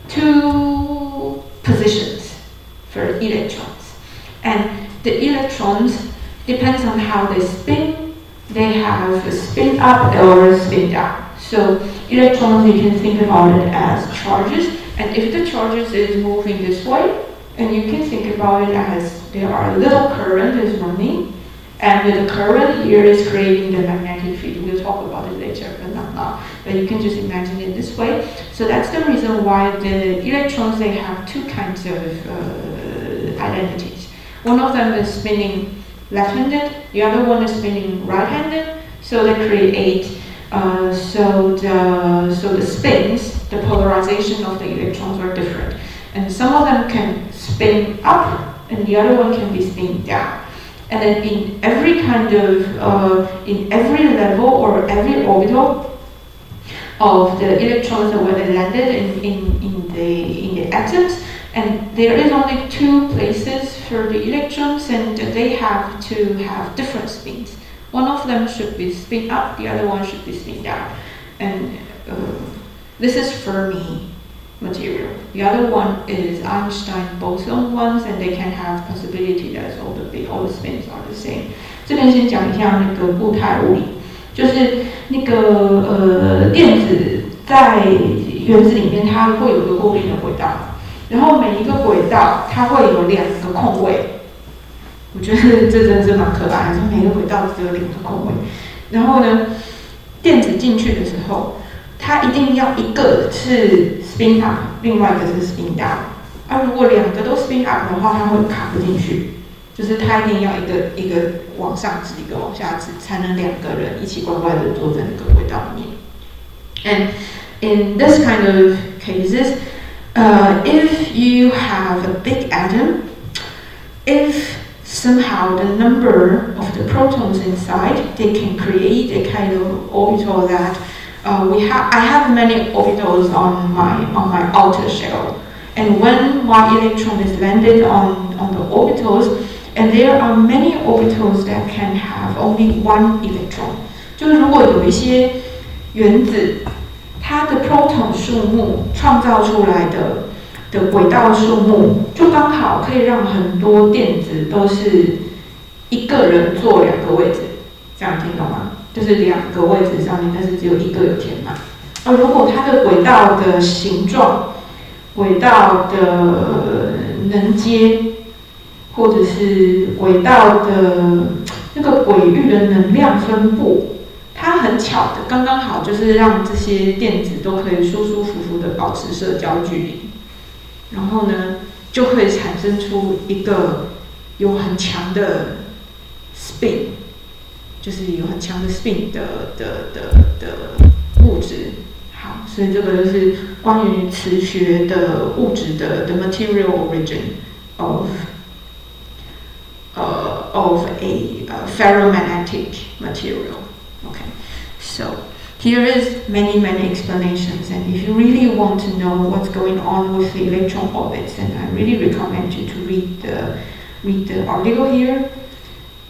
two positions for electrons, and the electrons depends on how they spin. They have a spin up or a spin down. So electrons, you can think about it as charges, and if the charges is moving this way, and you can think about it as there are a little current is running, and the current here is creating the magnetic field. We'll talk about it later, but not now. But you can just imagine it this way. So that's the reason why the electrons, they have two kinds of identities. One of them is spinning left-handed, the other one is spinning right-handed. So they create so the spins, the polarization of the electrons are different, and some of them can spin up, and the other one can be spin down. And then in every kind of in every level or every orbital of the electrons, where they landed in the atoms, and there is only two places for the electrons, and they have to have different spins. One of them should be spin up, the other one should be spin down. And this is Fermi material. The other one is Einstein boson ones, and they can have possibility that all the spins are the same. 这边先讲一下那个固态物理，就是那个电子在原子里面，它会有一个固定的轨道，然后每一个轨道它会有两个空位。我觉得这真的是蛮可爱的，每个轨道只有两个空位。然后呢，电子进去的时候，它一定要一个是 spin up， 另外一个是 spin down。如果两个都 spin up 的话，它会卡不进去。就是它一定要一个往上指，一个往下指，才能两个人一起乖乖的坐在那个轨道里面。And in this kind of cases, if you have a big atom, if somehow the number of the protons inside, they can create a kind of orbital that I have many orbitals on my outer shell, and when one electron is landed on the orbitals, and there are many orbitals that can have only one electron. 就是如果有一些原子，它的 proton 数目创造出来的轨道数目，就刚好可以让很多电子都是一个人坐两个位置，这样听懂吗？就是两个位置上面，但是只有一个有填满。而如果它的轨道的形状、轨道的能阶，或者是轨道的那个轨域的能量分布，它很巧的刚刚好，就是让这些电子都可以舒舒服服的保持社交距离，然后呢，就会产生出一个有很强的 spin， 就是有很强的 spin 的物质。好，所以这个就是关于磁学的物质的 the material origin of a ferromagnetic material. Okay, so here is many explanations, and if you really want to know what's going on with the electron orbits, then I really recommend you to read the article here.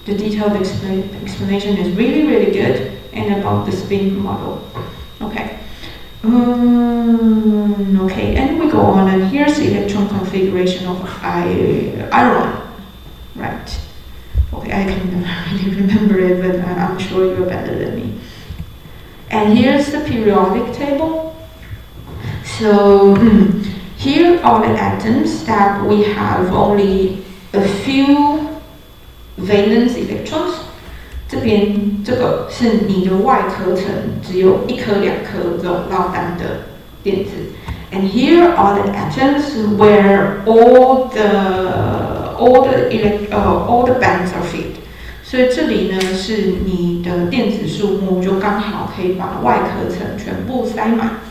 The detailed explanation is really good, and about the spin model. Okay. Okay, and we go on, and here's the electron configuration of iron. Right. Okay, I can really remember it, but I'm sure you're better than me. And here's the periodic table. So here are the atoms that we have only a few valence electrons. 这边这个是你的外壳层只有一颗两颗这种落单的电子。And here are the atoms where all the bands are filled. 所以这里呢是你的电子数目就刚好可以把外壳层全部塞满。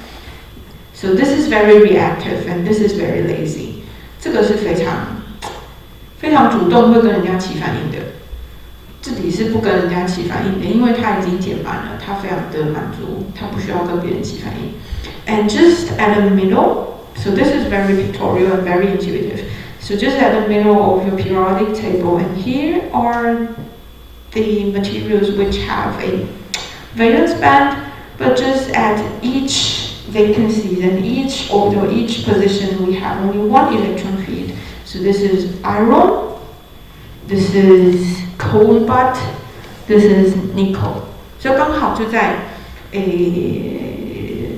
So this is very reactive and this is very lazy. 这个是非常主动会跟人家起反应的。这里是不跟人家起反应的，因为它已经填满了，它非常的满足，它不需要跟别人起反应。And just at the middle, so this is very pictorial and very intuitive. So just at the middle of your periodic table, and here are the materials which have a valence band, but just at each vacancy and each orbital, each position, we have only one electron field. So this is iron, this is cobalt, this is nickel. 所以刚好就在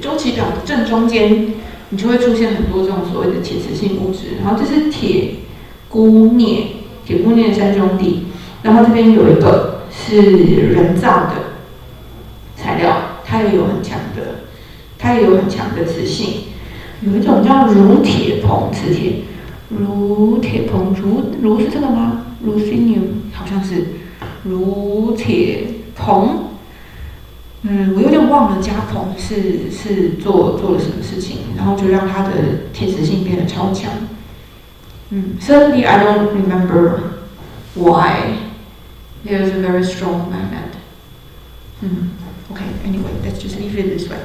周期表的正中间，你就会出现很多这种所谓的铁磁性物质。然后这是铁钴镍三兄弟，然后这边有一个是人造的材料，它也有很强的磁性。有一种叫乳铁硼磁铁，乳铁硼，乳是这个吗？Ruthenium 好像是乳铁硼，我有点忘了加硼是做了什么事情，然后就让它的铁磁性变得超强。Certainly I don't remember why there's a very strong magnet. Okay, anyway, let's just leave it this way.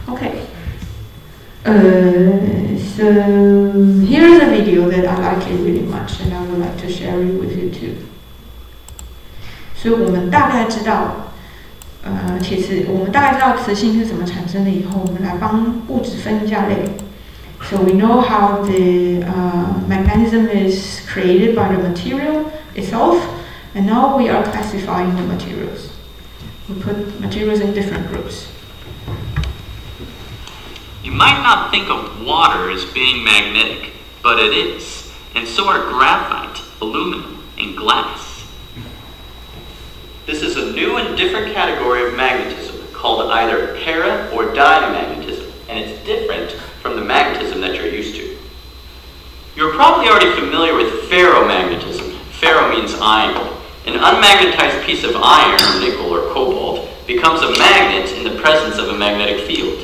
Okay. So here's a video that I like it really much, and I would like to share it with you too. 所以我们大概知道，我们大概知道磁性是怎么产生的以后，我们来帮物质分一下类。So we know how the magnetism is created by the material itself, and now we are classifying the materials. We put materials in different groups. You might not think of water as being magnetic, but it is, and so are graphite, aluminum, and glass. This is a new and different category of magnetism called either para or diamagnetism, and it's different from the magnetism that you're used to. You're probably already familiar with ferromagnetism. Ferro means iron. An unmagnetized piece of iron, nickel or cobalt, becomes a magnet in the presence of a magnetic field.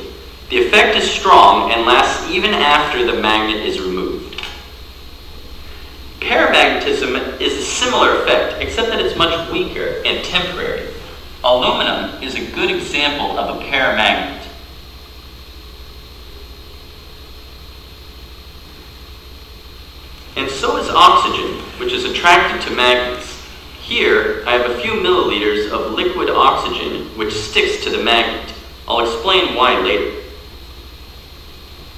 The effect is strong and lasts even after the magnet is removed. Paramagnetism is a similar effect, except that it's much weaker and temporary. Aluminum is a good example of a paramagnet. And so is oxygen, which is attracted to magnets. Here, I have a few milliliters of liquid oxygen, which sticks to the magnet. I'll explain why later.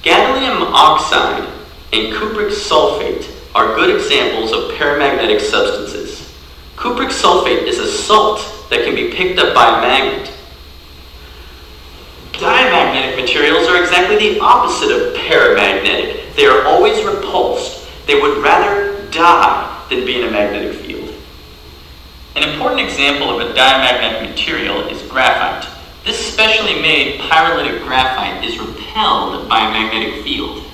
Gadolinium oxide and cupric sulfate are good examples of paramagnetic substances. Cupric sulfate is a salt that can be picked up by a magnet. Diamagnetic materials are exactly the opposite of paramagnetic. They are always repulsed. They would rather die than be in a magnetic field. An important example of a diamagnetic material is graphite. This specially made pyrolytic graphite is repelled by a magnetic field.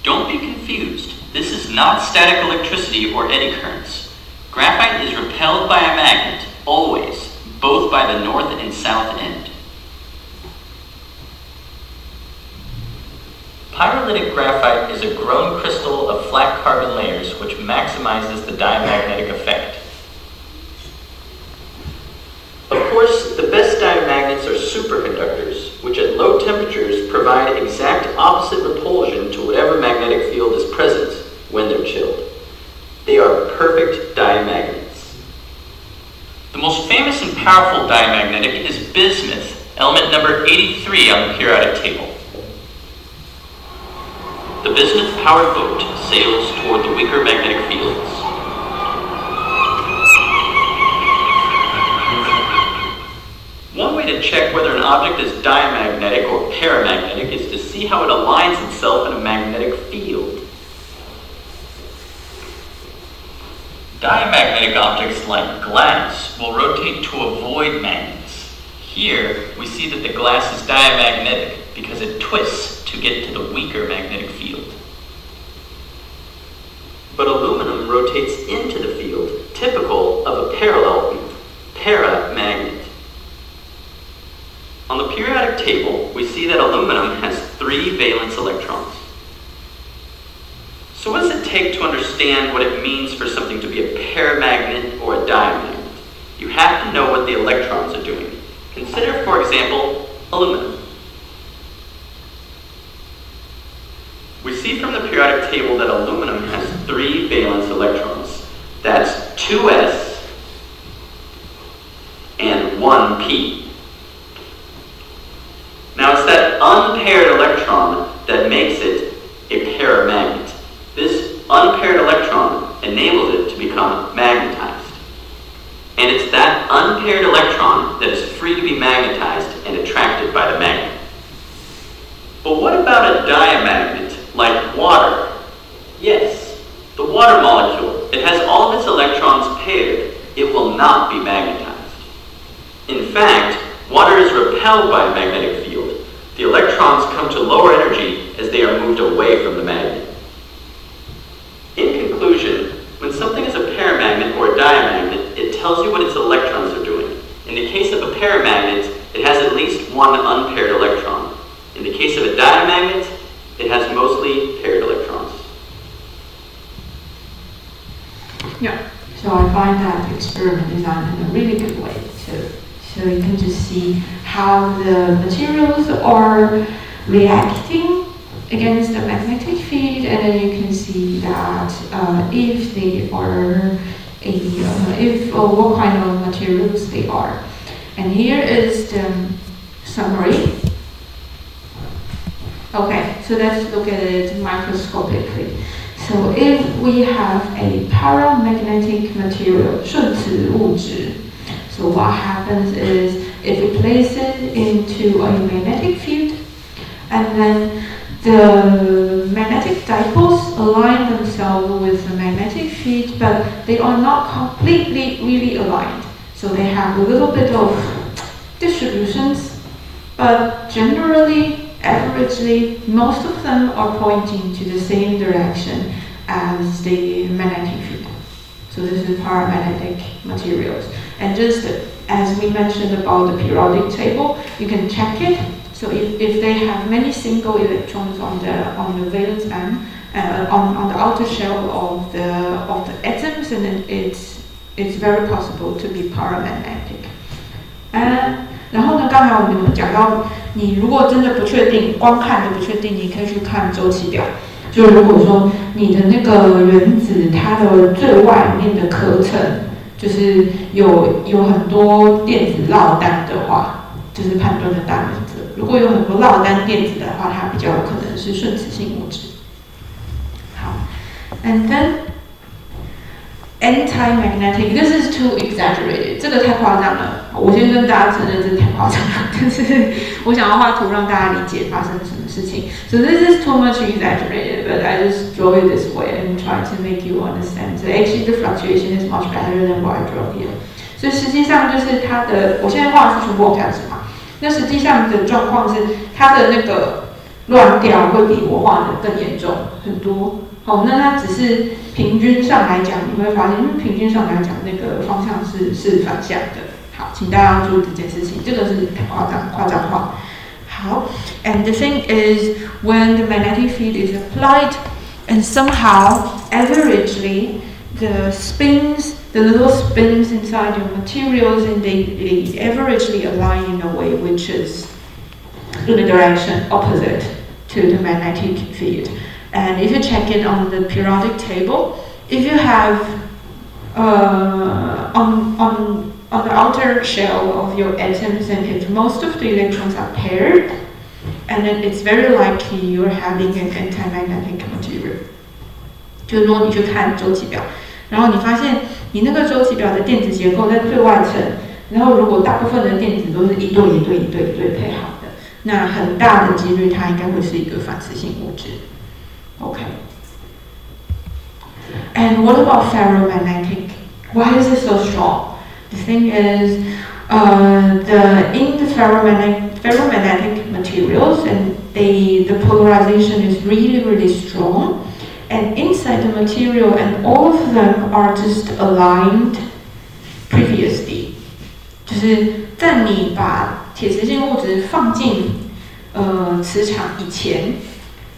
Don't be confused. This is not static electricity or eddy currents. Graphite is repelled by a magnet, always, both by the north and south end. Pyrolytic graphite is a grown crystal of flat carbon layers which maximizes the diamagnetic effect. Of course, the best diamagnets are superconductors, which at low temperatures provide exact opposite repulsion to whatever magnetic field is present when they're chilled. They are perfect diamagnets. The most famous and powerful diamagnetic is bismuth, element number 83 on the periodic table. The bismuth-powered boat sails toward the weaker magnetic fields. One way to check whether an object is diamagnetic or paramagnetic is to see how it aligns itself in a magnetic field. Diamagnetic objects like glass will rotate to avoid magnets. Here, we see that the glass is diamagnetic because it twists to get to the weaker magnetic field. But aluminum rotates into the field, typical of a parallel paramagnet. On the periodic table, we see that aluminum has 3 valence electrons. So what does it take to understand what it means for something to be a paramagnet or a diamagnet? You have to know what the electrons are doing. Consider, for example, aluminum. We see from the periodic table that aluminum has 3 valence electrons. That's 2s and 1p. Now it's that unpaired electron that makes it a paramagnet. This unpaired electron enables it to become magnetized. And it's that unpaired electron that is free to be magnetized and attracted by the magnet. But what about a diamagnet, like water? Yes, the water molecule. It has all of its electrons paired. It will not be magnetized. In fact, water is repelled by a magnetic field. The electrons come to lower energy as they are moved away from the magnet. In conclusion, when something is a paramagnet or a diamagnet, it tells you what its electrons are doing. In the case of a paramagnet, it has at least one unpaired electron. In the case of a diamagnet, it has mostly paired electrons. Yeah, so I find that the experiment is done in a really good way too. So you can just see how the materials are reacting against the magnetic field, and then you can see that if they are what kind of materials they are. And here is the summary. Okay, so let's look at it microscopically. So if we have a paramagnetic material, 顺子物质, so what happens is if we place it into a magnetic field, and then the magnetic dipoles align themselves with the magnetic field, but they are not completely really aligned. So they have a little bit of distributions, but generally, averagely, most of them are pointing to the same direction as the magnetic field. So this is paramagnetic materials. And just as we mentioned about the periodic table, you can check it. So if they have many single electrons on the valence band, on the outer shell of the atoms, and then it's very possible to be paramagnetic. 然后呢，刚才我们有讲到，你如果真的不确定，光看都不确定，你可以去看周期表。就如果说你的那个原子它的最外面的壳层，就是有很多电子落单的话，就是判断的大原则。如果有很多落单电子的话，它比较有可能是顺磁性物质。好 ，and then anti-magnetic. This is too exaggerated. 这个太夸张了。我先跟大家承认这太夸张了，但是我想要画图让大家理解发生什么事情。So this is too much exaggerated, but I just draw it this way and try to make you understand. So actually the fluctuation is much better than what I draw here. 所以实际上就是它的，我现在画的是全部往下指嘛。那实际上的状况是它的那个乱掉会比我画的更严重很多。好，那它只是平均上来讲，你会发现，因为平均上来讲，那个方向是反向的。好，请大家要注意这件事情，这个是夸张化。好 ，and the thing is when the magnetic field is applied, and somehow averagely the little spins inside your materials, and they averagely align in a way which is in a direction opposite to the magnetic field. And if you check it on the periodic table, if you have on the outer shell of your atoms, and if most of the electrons are paired, and then it's very likely you're having an anti-magnetic material. 就如果你去看周期表，然后你发现你那个周期表的电子结构在最外层，然后如果大部分的电子都是一对配好的，那很大的几率它应该会是一个反磁性物质。Okay. And what about ferromagnetic? Why is it so strong? The thing is, in the ferromagnetic materials, and the polarization is really strong. And inside the material, and all of them are just aligned previously. 就是在你把铁磁性物质放进磁场以前。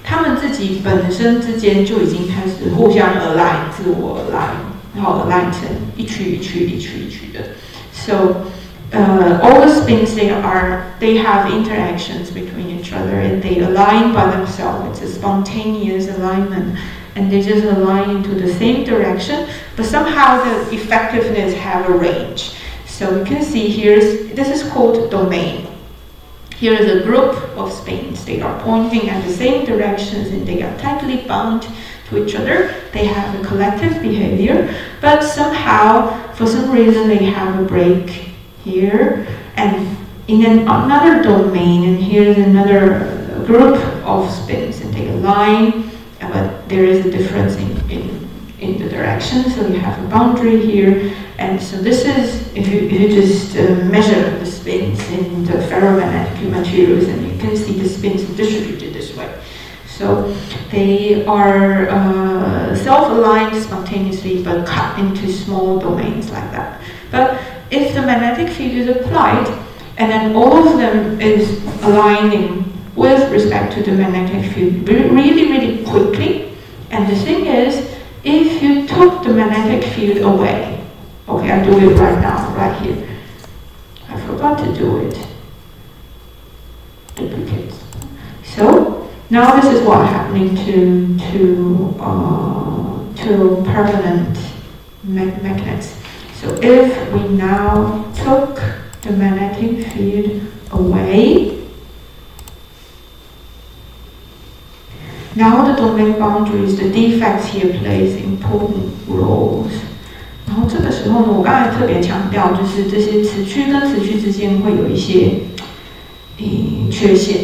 他们自己本身之间就已经开始互相 align 自我 align， 然后 align 成一区的。So all the spins they have interactions between each other, and they align by themselves. It's a spontaneous alignment, and they just align into the same direction. But somehow the effectiveness have a range. So you can see this is called domain. Here is a group of spins. They are pointing at the same directions, and they are tightly bound to each other. They have a collective behavior, but somehow, for some reason, they have a break here, and in another domain, and here is another group of spins, and they align, but there is a difference in the direction, so you have a boundary here. And so this is, if you just measure the spins in the ferromagnetic materials, and you can see the spins distributed this way. So they are self-aligned spontaneously, but cut into small domains like that. But if the magnetic field is applied, and then all of them is aligning with respect to the magnetic field really quickly, and the thing is, if you took the magnetic field away, okay, I do it right now, right here. I forgot to do it. Duplicate. So now this is what's happening to permanent magnets. So if we now took the magnetic field away, now the domain boundaries, the defects here plays important roles. 然后这个时候呢，我刚才特别强调，就是这些磁区跟磁区之间会有一些缺陷，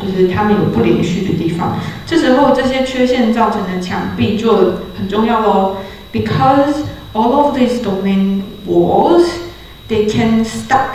就是它们有不连续的地方。这时候这些缺陷造成的墙壁就很重要咯 ，because all of these domain walls, they can stuck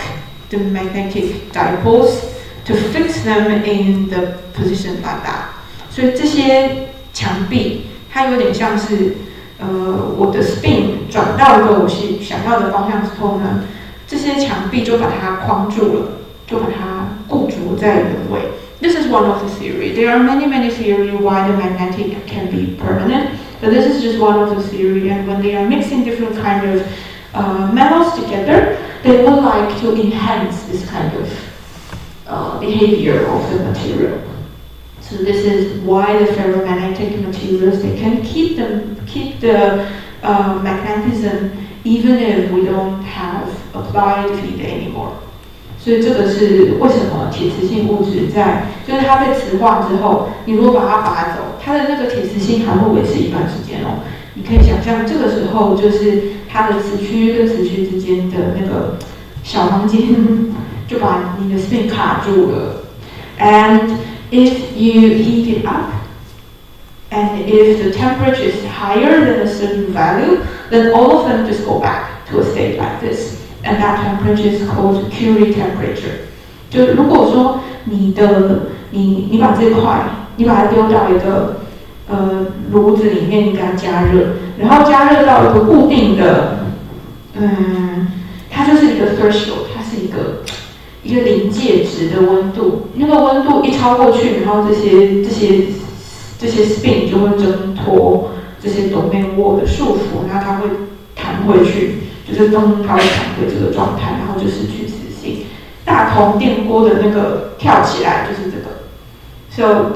the magnetic dipoles to fix them in the position like that. 所以这些墙壁它有点像是我的 spin 转到一个我想要的方向之后呢，这些墙壁就把它框住了，就把它固着在原位。This is one of the theory. There are many theories why the magnetic can be permanent, but this is just one of the theory. And when they are mixing different kind of metals together, they would like to enhance this kind of behavior of the material. So this is why the ferromagnetic materials, they can keep the magnetism even if we don't have applied field anymore. 所以这个是为什么铁磁性物质就是它被磁化之后，你如果把它拔走，它的那个铁磁性还会维持一段时间哦。你可以想象这个时候就是它的磁区跟磁区之间的那个小房间就把你的 spin 卡住了。And if you heat it up, and if the temperature is higher than a certain value, then all of them just go back to a state like this. And that temperature is called Curie temperature. 就如果说你把这块，你把它丢到一个炉子里面，你给它加热，然后加热到一个固定的，它就是一个 threshold， 它是一个临界值的温度。那个温度一超过去，然后这些 spin 就会挣脱这些 domain wall 的束缚，然后它会弹回去。就是它会弹回这个状态，然后就失去磁性。大铜电锅的那个跳起来就是这个。So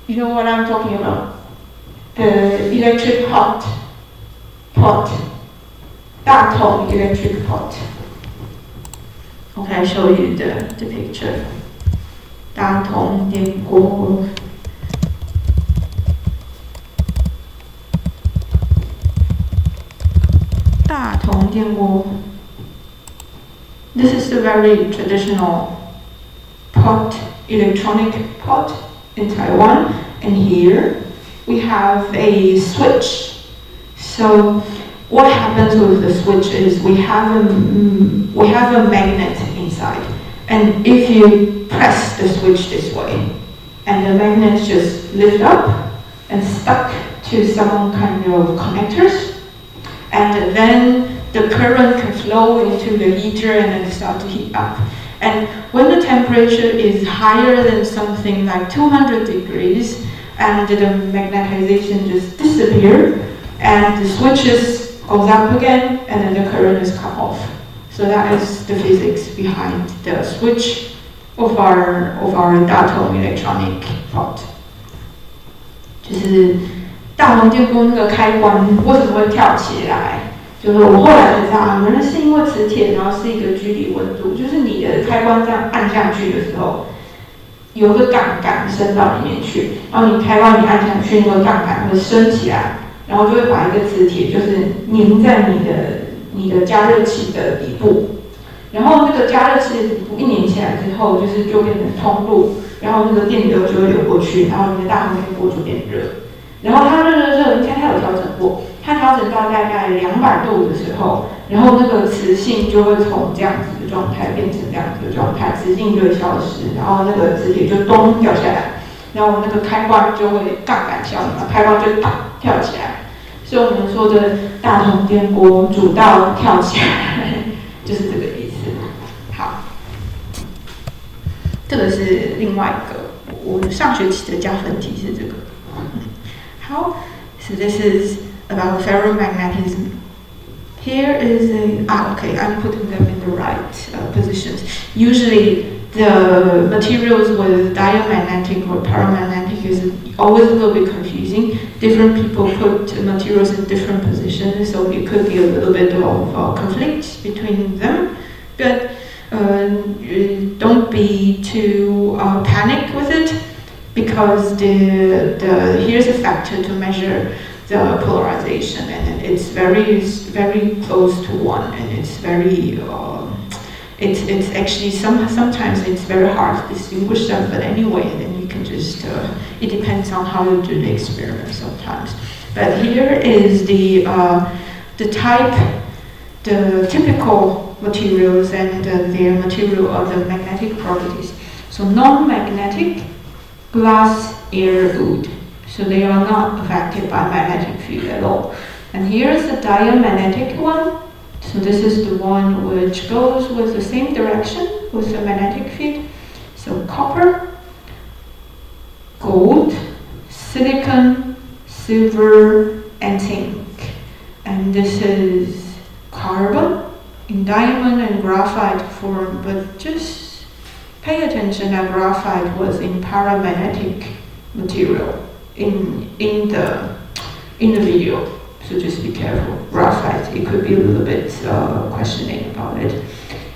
you know what I'm talking about? The electric pot. 大铜 electric pot. Okay, I show you the picture. 大铜电锅。大铜电锅。This is the very traditional pot, electronic pot in Taiwan, and here we have a switch. So what happens with the switch is we have a magnet inside, and if you press the switch this way, and the magnet just lift up and stuck to some kind of connectors. And then the current can flow into the heater and then start to heat up. And when the temperature is higher than something like 200 degrees, and the magnetization just disappears, and the switches goes up again, and then the current is cut off. So that is the physics behind the switch of our Datom electronic pot. 就是大铜电锅那个开关为什么会跳起来？就是我后来才知道，原来是因为磁铁，然后是一个距离温度，就是你的开关这样按下去的时候，有个杠杆伸到里面去，然后你开关你按下去，那个杠杆会升起来，然后就会把一个磁铁就是粘在你的加热器的底部，然后那个加热器的底部一粘起来之后，就变成通路，然后那个电流就会流过去，然后你的大铜电锅就变热。然后它热，你看它有调整过，它调整到大概200度的时候，然后那个磁性就会从这样子的状态变成这样子的状态，磁性就会消失，然后那个磁铁就咚掉下来，然后那个开关就会杠杆效应，开关就跳起来。所以我们说的大铜电锅煮到跳起来，就是这个意思。好，这个是另外一个我们上学期的加分题是这个。How? So this is about ferromagnetism. Here is okay, I'm putting them in the right positions. Usually the materials with diamagnetic or paramagnetic is always a little bit confusing. Different people put materials in different positions, so it could be a little bit of conflict between them. But don't be too panic with it. Because here's a factor to measure the polarization, and it's very close to 1, and it's very it's actually sometimes it's very hard to distinguish them, but anyway, then you can just it depends on how you do the experiment sometimes. But here is the typical materials and their material of the magnetic properties. So non-magnetic glass, air, wood. so they are not affected by magnetic field at all. And here is the diamagnetic one. So this is the one which goes with the same direction with the magnetic field. So copper, gold, silicon, silver, and zinc. And this is carbon in diamond and graphite form, but just pay attention that graphite was in paramagnetic material in the video. So just be careful. Graphite, it could be a little bit questioning about it.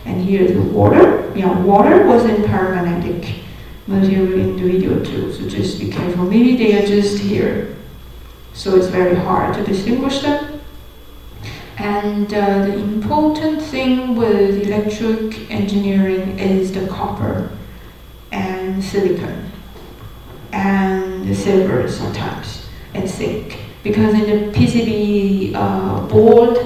And here's the water. Yeah, water was in paramagnetic material in the video too. So just be careful. Maybe they are just here. So it's very hard to distinguish them. And the important thing with electric engineering is the copper and silicon and the silver sometimes and zinc, because in the PCB board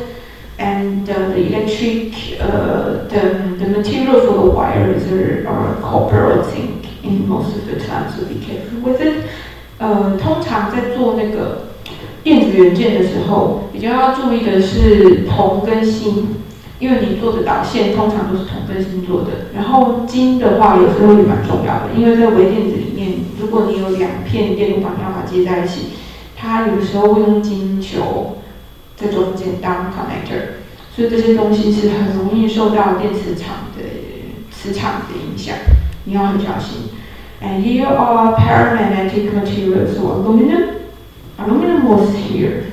and the electric the material for the wires are copper or zinc in most of the time, so be careful with it. 通常在做那个电子元件的时候，比较要注意的是铜跟锌，因为你做的导线通常都是铜跟锌做的。然后金的话，有时候也蛮重要的，因为在微电子里面，如果你有两片电路板要把它接在一起，它有的时候会用金球在中间当 connector， 所以这些东西是很容易受到电磁场的磁场的影响，你要很小心。And here are paramagnetic materials, so aluminum. Aluminum was here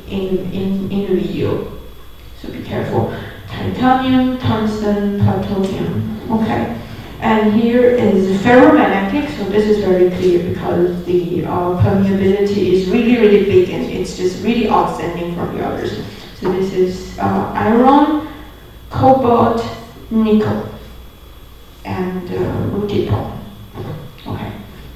in the video, so be careful. Titanium, tungsten, plutonium. Okay, and here is ferromagnetic. So this is very clear because the permeability is really big and it's just really outstanding from the others. So this is iron, cobalt, nickel, and rutile. Okay,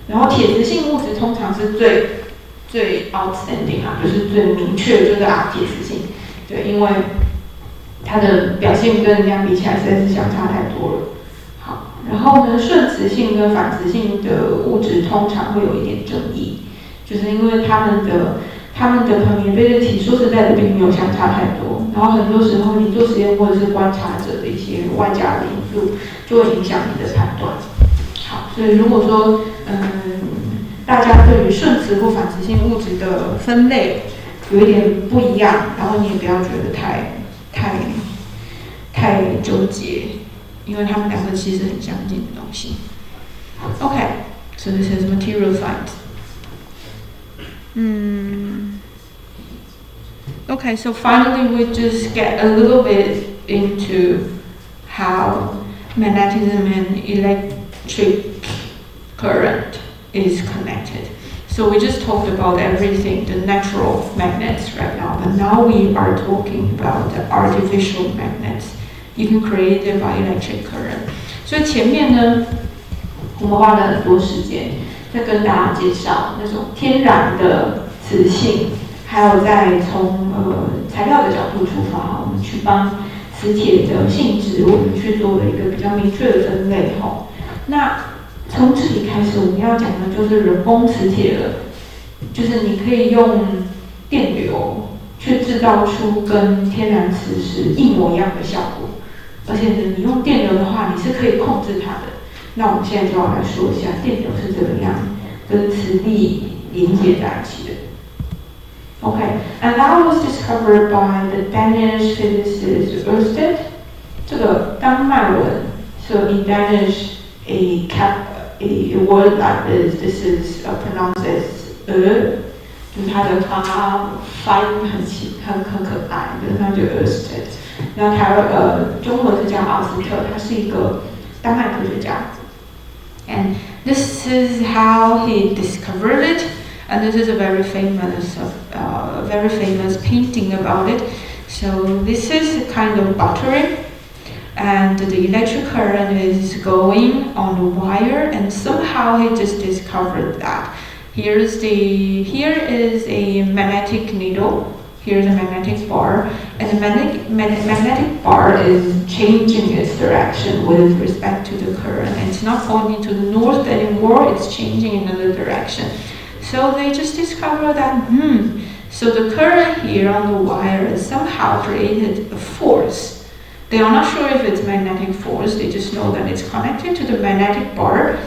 然后铁质性物质通常是最 outstanding 啊，就是最明确，就是铁质性，对，因为它的表现跟人家比起来实在是相差太多了。好，然后呢，顺磁性跟反磁性的物质通常会有一点争议，就是因为它们的 permeability 说实在的并没有相差太多，然后很多时候你做实验或者是观察者的一些外加的因素就会影响你的判断。好，所以如果说大家对于顺磁或反磁性物质的分类有一点不一样，然后你也不要觉得太纠结，因为它们两个其实很相近的东西。Okay, so this is material science. Okay, so finally we just get a little bit into how magnetism and electric current is connected. So we just talked about everything, the natural magnets right now, but now we are talking about the artificial magnets. You can create it by electric current. 所以前面呢，我们花了很多时间在跟大家介绍那种天然的磁性，还有在从材料的角度出发，我们去帮磁铁的性质，我们去做了一个比较明确的分类吼。那从这里开始，我们要讲的就是人工磁铁了，就是你可以用电流去制造出跟天然磁石一模一样的效果，而且呢，你用电流的话，你是可以控制它的。那我们现在就要来说一下电流是怎么样跟磁力连接在一起的。Okay, and that was discovered by the Danish physicist Ørsted. 这个丹麦文 ，so in Danish a word like this is pronounced as 就是它的发音很可爱，就是它叫 Ørsted。那中文是叫奥斯特，他是一个丹麦科学家。And this is how he discovered it, and this is a very famous painting about it. So this is a kind of battery. And the electric current is going on the wire, and somehow he just discovered that. Here is a magnetic needle. Here's a magnetic bar, and the magnetic bar is changing its direction with respect to the current. And it's not going into the north anymore; it's changing in another direction. So they just discovered that, so the current here on the wire somehow created a force. They are not sure if it's magnetic force, they just know that it's connected to the magnetic bar,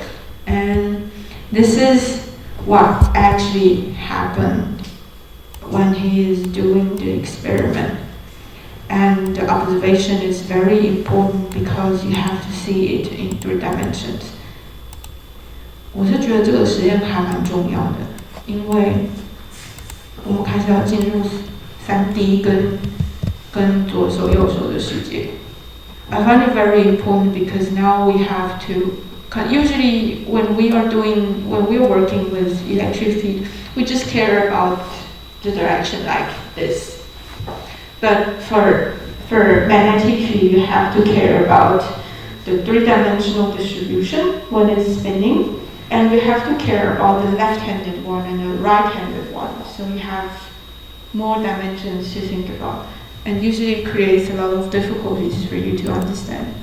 and this is what actually happened when he is doing the experiment. And the observation is very important because you have to see it in 3 dimensions. 我是觉得这个实验还蛮重要的，因为我们开始要进入3D 跟左手右手的世界。I find it very important because now we have to. Usually, when we are working with electric field, we just care about the direction like this. But for magnetic field, you have to care about the 3-dimensional distribution when it's spinning, and we have to care about the left-handed one and the right-handed one. So we have more dimensions to think about, and usually it creates a lot of difficulties for you to understand.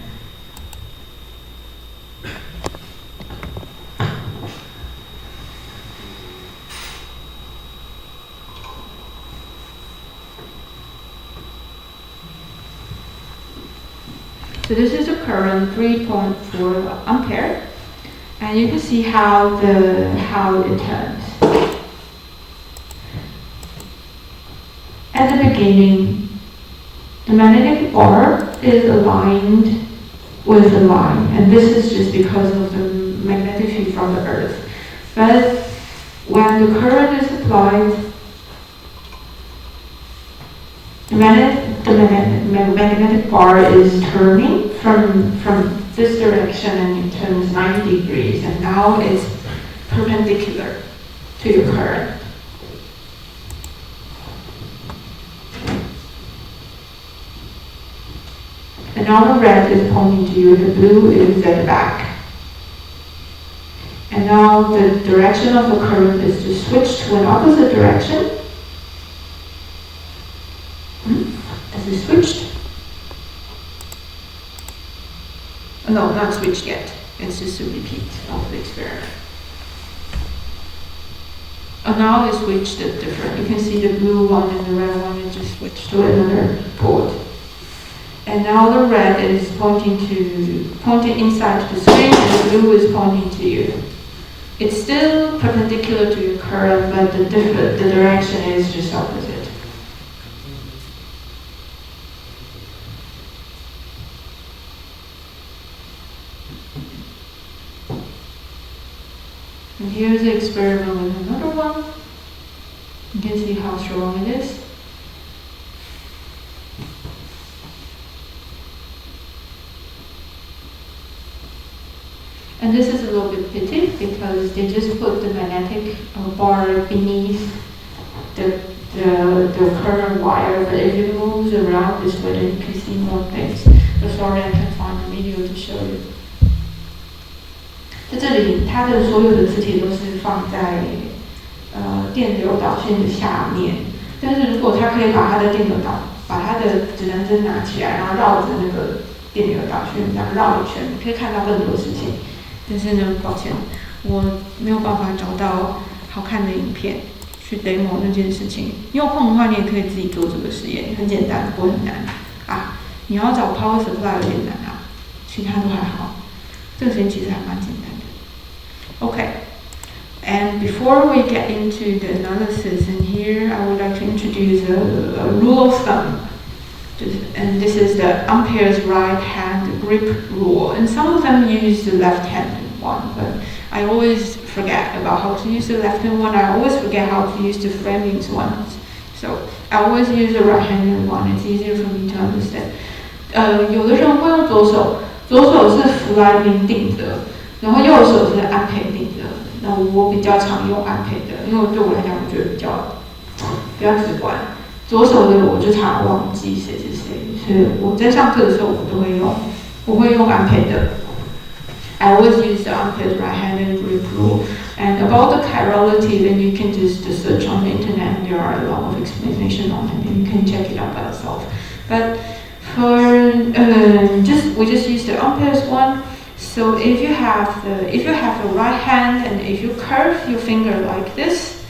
So this is the current 3.4 ampere, and you can see how it turns. At the beginning, the magnetic bar is aligned with the line, and this is just because of the magnetic field from the Earth. But when the current is applied, the magnetic bar is turning from this direction, and it turns 90 degrees, and now it's perpendicular to your current. And now the red is pointing to you, the blue is at the back. And now the direction of the current is to switch to an opposite direction. Has it switched? No, not switched yet. It's just a repeat of the experiment. And now it switched it different. You can see the blue one and the red one is just switched to another port. And now the red is pointing inside the screen, and the blue is pointing to you. It's still perpendicular to your current, but the direction is just opposite. And here's the experiment with another one. You can see how strong it is. And this is a little bit pity because they just put the magnetic bar beneath the current wire, but if it moves around this way, then you can see more things. But sorry, I can't find a video to show you. 在这里，它的所有的字体都是放在电流导线的下面。但是如果它可以把它的指南针拿起来，然后绕着那个电流导线这样绕一圈，你可以看到更多事情。但是呢，抱歉，我没有办法找到好看的影片去 demo 那件事情。你有空的话，你也可以自己做这个实验，很简单，不会很难啊。你要找 power supply 有点难啊，其他都还好。这个实验其实还蛮简单的。Okay, and before we get into the analysis, and here I would like to introduce a rule of thumb. And this is the Ampere's right hand grip rule. And some of them use the left-handed one, but I always forget about how to use the left-handed one. I always forget how to use the Fleming's one. So I always use the right-handed one. It's easier for me to understand. 有的人会用左手是弗莱明定的，然后右手是安培定的。那我比较常用安培的，因为对我来讲，我觉得比较直观。左手的我就常忘记谁是谁，所以我在上课的时候我会用安培的。I always use the Ampere's right-handed grip rule. And about the chirality, then you can just search on the internet, and there are a lot of explanation on it, and you can check it out by yourself. But for we just use the Ampere's one. So if you have the right hand and if you curve your finger like this,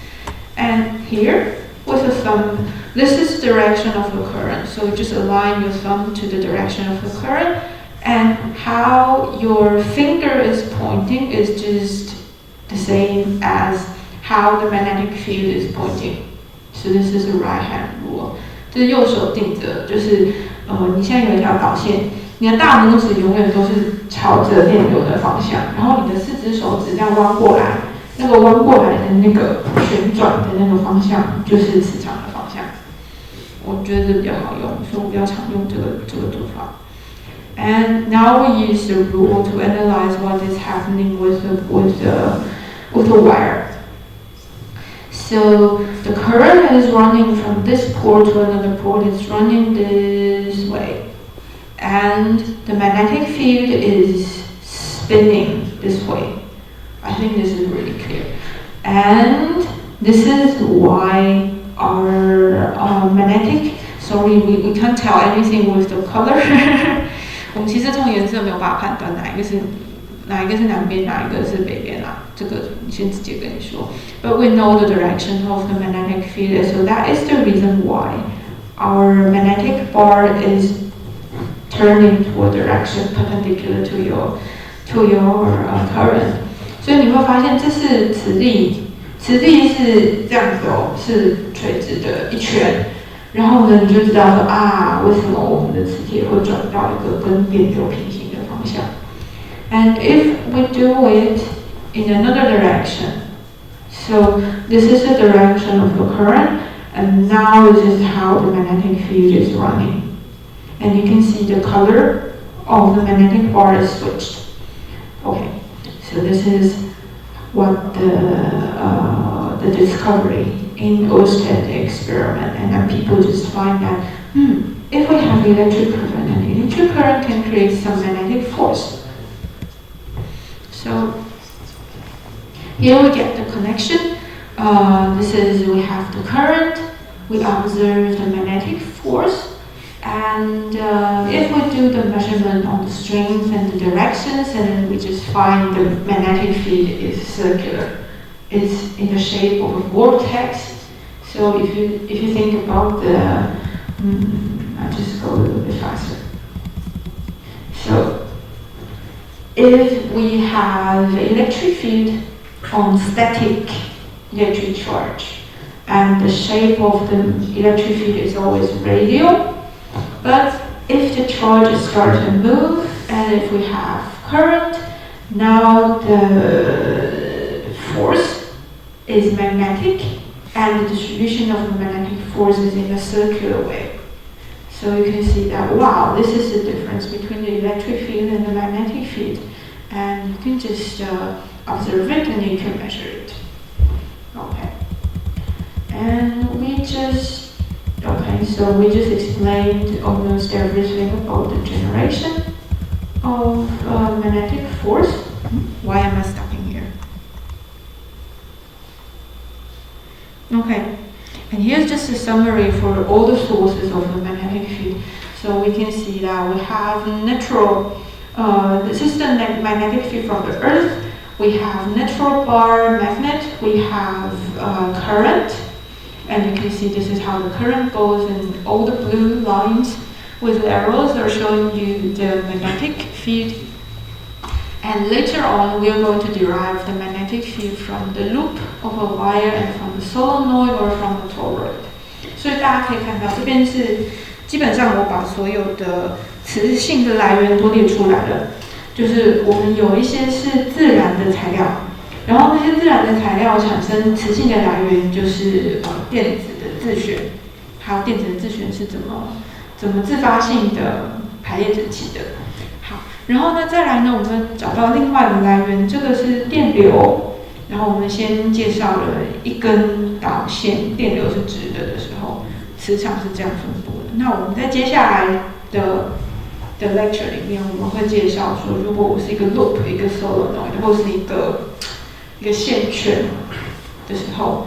and here with the thumb, this is the direction of the current. So just align your thumb to the direction of the current, and how your finger is pointing is just the same as how the magnetic field is pointing. So this is the right hand rule. 这是右手定则，就是你现在有一条导线，你的大拇指永远都是朝着电流的方向，然后你的4只手指这样弯过来，那个弯过来的那个旋转的那个方向就是磁场的方向。我觉得这比较好用，所以我比较常用这个做法。And now we use the rule to analyze what is happening with the wire. So the current is running from this port to another port. It's running this way, and the magnetic field is spinning this way. I think this is really clear. And this is why our magnetic. Sorry, we can't tell anything with the color. 我们其实从颜色没有办法判断哪一个是南边，哪一个是北边啦。这个先直接跟你说。But we know the direction of the magnetic field, so that is the reason why our magnetic bar is turning to a direction perpendicular to your current. 所以你会发现这是磁力是这样子哦，是垂直的一圈。然后呢，你就知道说啊，为什么我们的磁铁会转到一个跟电流平行的方向。And if we do it in another direction, so this is the direction of the current, and now this is how the magnetic field is running. And you can see the color of the magnetic bar is switched. Okay, so this is what the discovery in Ørsted experiment, and then people just find that if we have electric current, and electric current can create some magnetic force. So here we get the connection. This is we have the current, we observe the magnetic force, and if we do the measurement on the strength and the directions, and then we just find the magnetic field is circular. It's in the shape of a vortex. So if you think about I'll just go a little bit faster. So if we have electric field on static electric charge, and the shape of the electric field is always radial, but if the charge starts to move, and if we have current, now the force is magnetic, and the distribution of the magnetic force is in a circular way. So you can see that, wow, this is the difference between the electric field and the magnetic field. And you can just observe it and you can measure it. Okay. And so we just explained almost everything about the generation of magnetic force. Why am I stopping here? Okay, and here's just a summary for all the sources of the magnetic field. So we can see that we have natural, this is the magnetic field from the Earth. We have natural bar magnet, we have current, and you can see this is how the current goes, and all the blue lines with arrows are showing you the magnetic field. And later on, we are going to derive the magnetic field from the loop of a wire and from the solenoid or from the toroid. 所以大家可以看到，这边是基本上我把所有的磁性的来源都列出来了。就是我们有一些是自然的材料，然后那些自然的材料产生磁性的来源就是电子的自旋，还有电子的自旋是怎么自发性的排列整齐的。好。然后呢，再来呢，我们找到另外的来源，这个是电流。然后我们先介绍了一根导线，电流是直的时候，磁场是这样分布的。那我们在接下来的 lecture 里面，我们会介绍说，如果我是一个 loop， 一个 solenoid， 或是一个线圈的时候，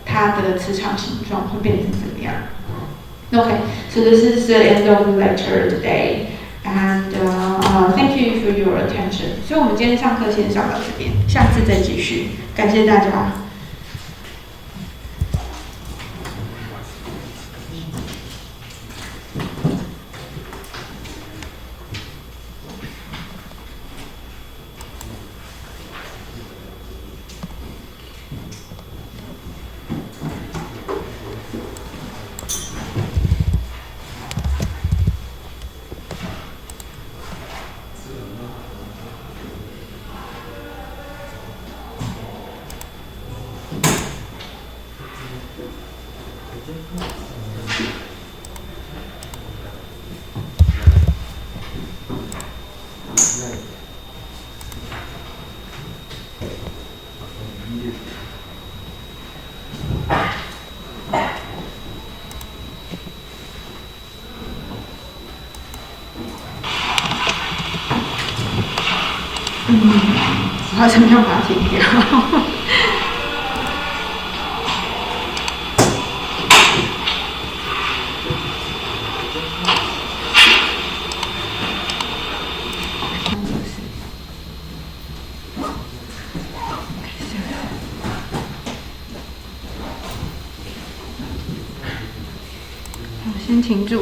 它的磁场形状会变成怎么样 ？Okay, so this is the end of the lecture today. And thank you for you your attention。所以我们今天上课先上到这边，下次再继续。感谢大家。我要怎么样把它停掉？我先停住。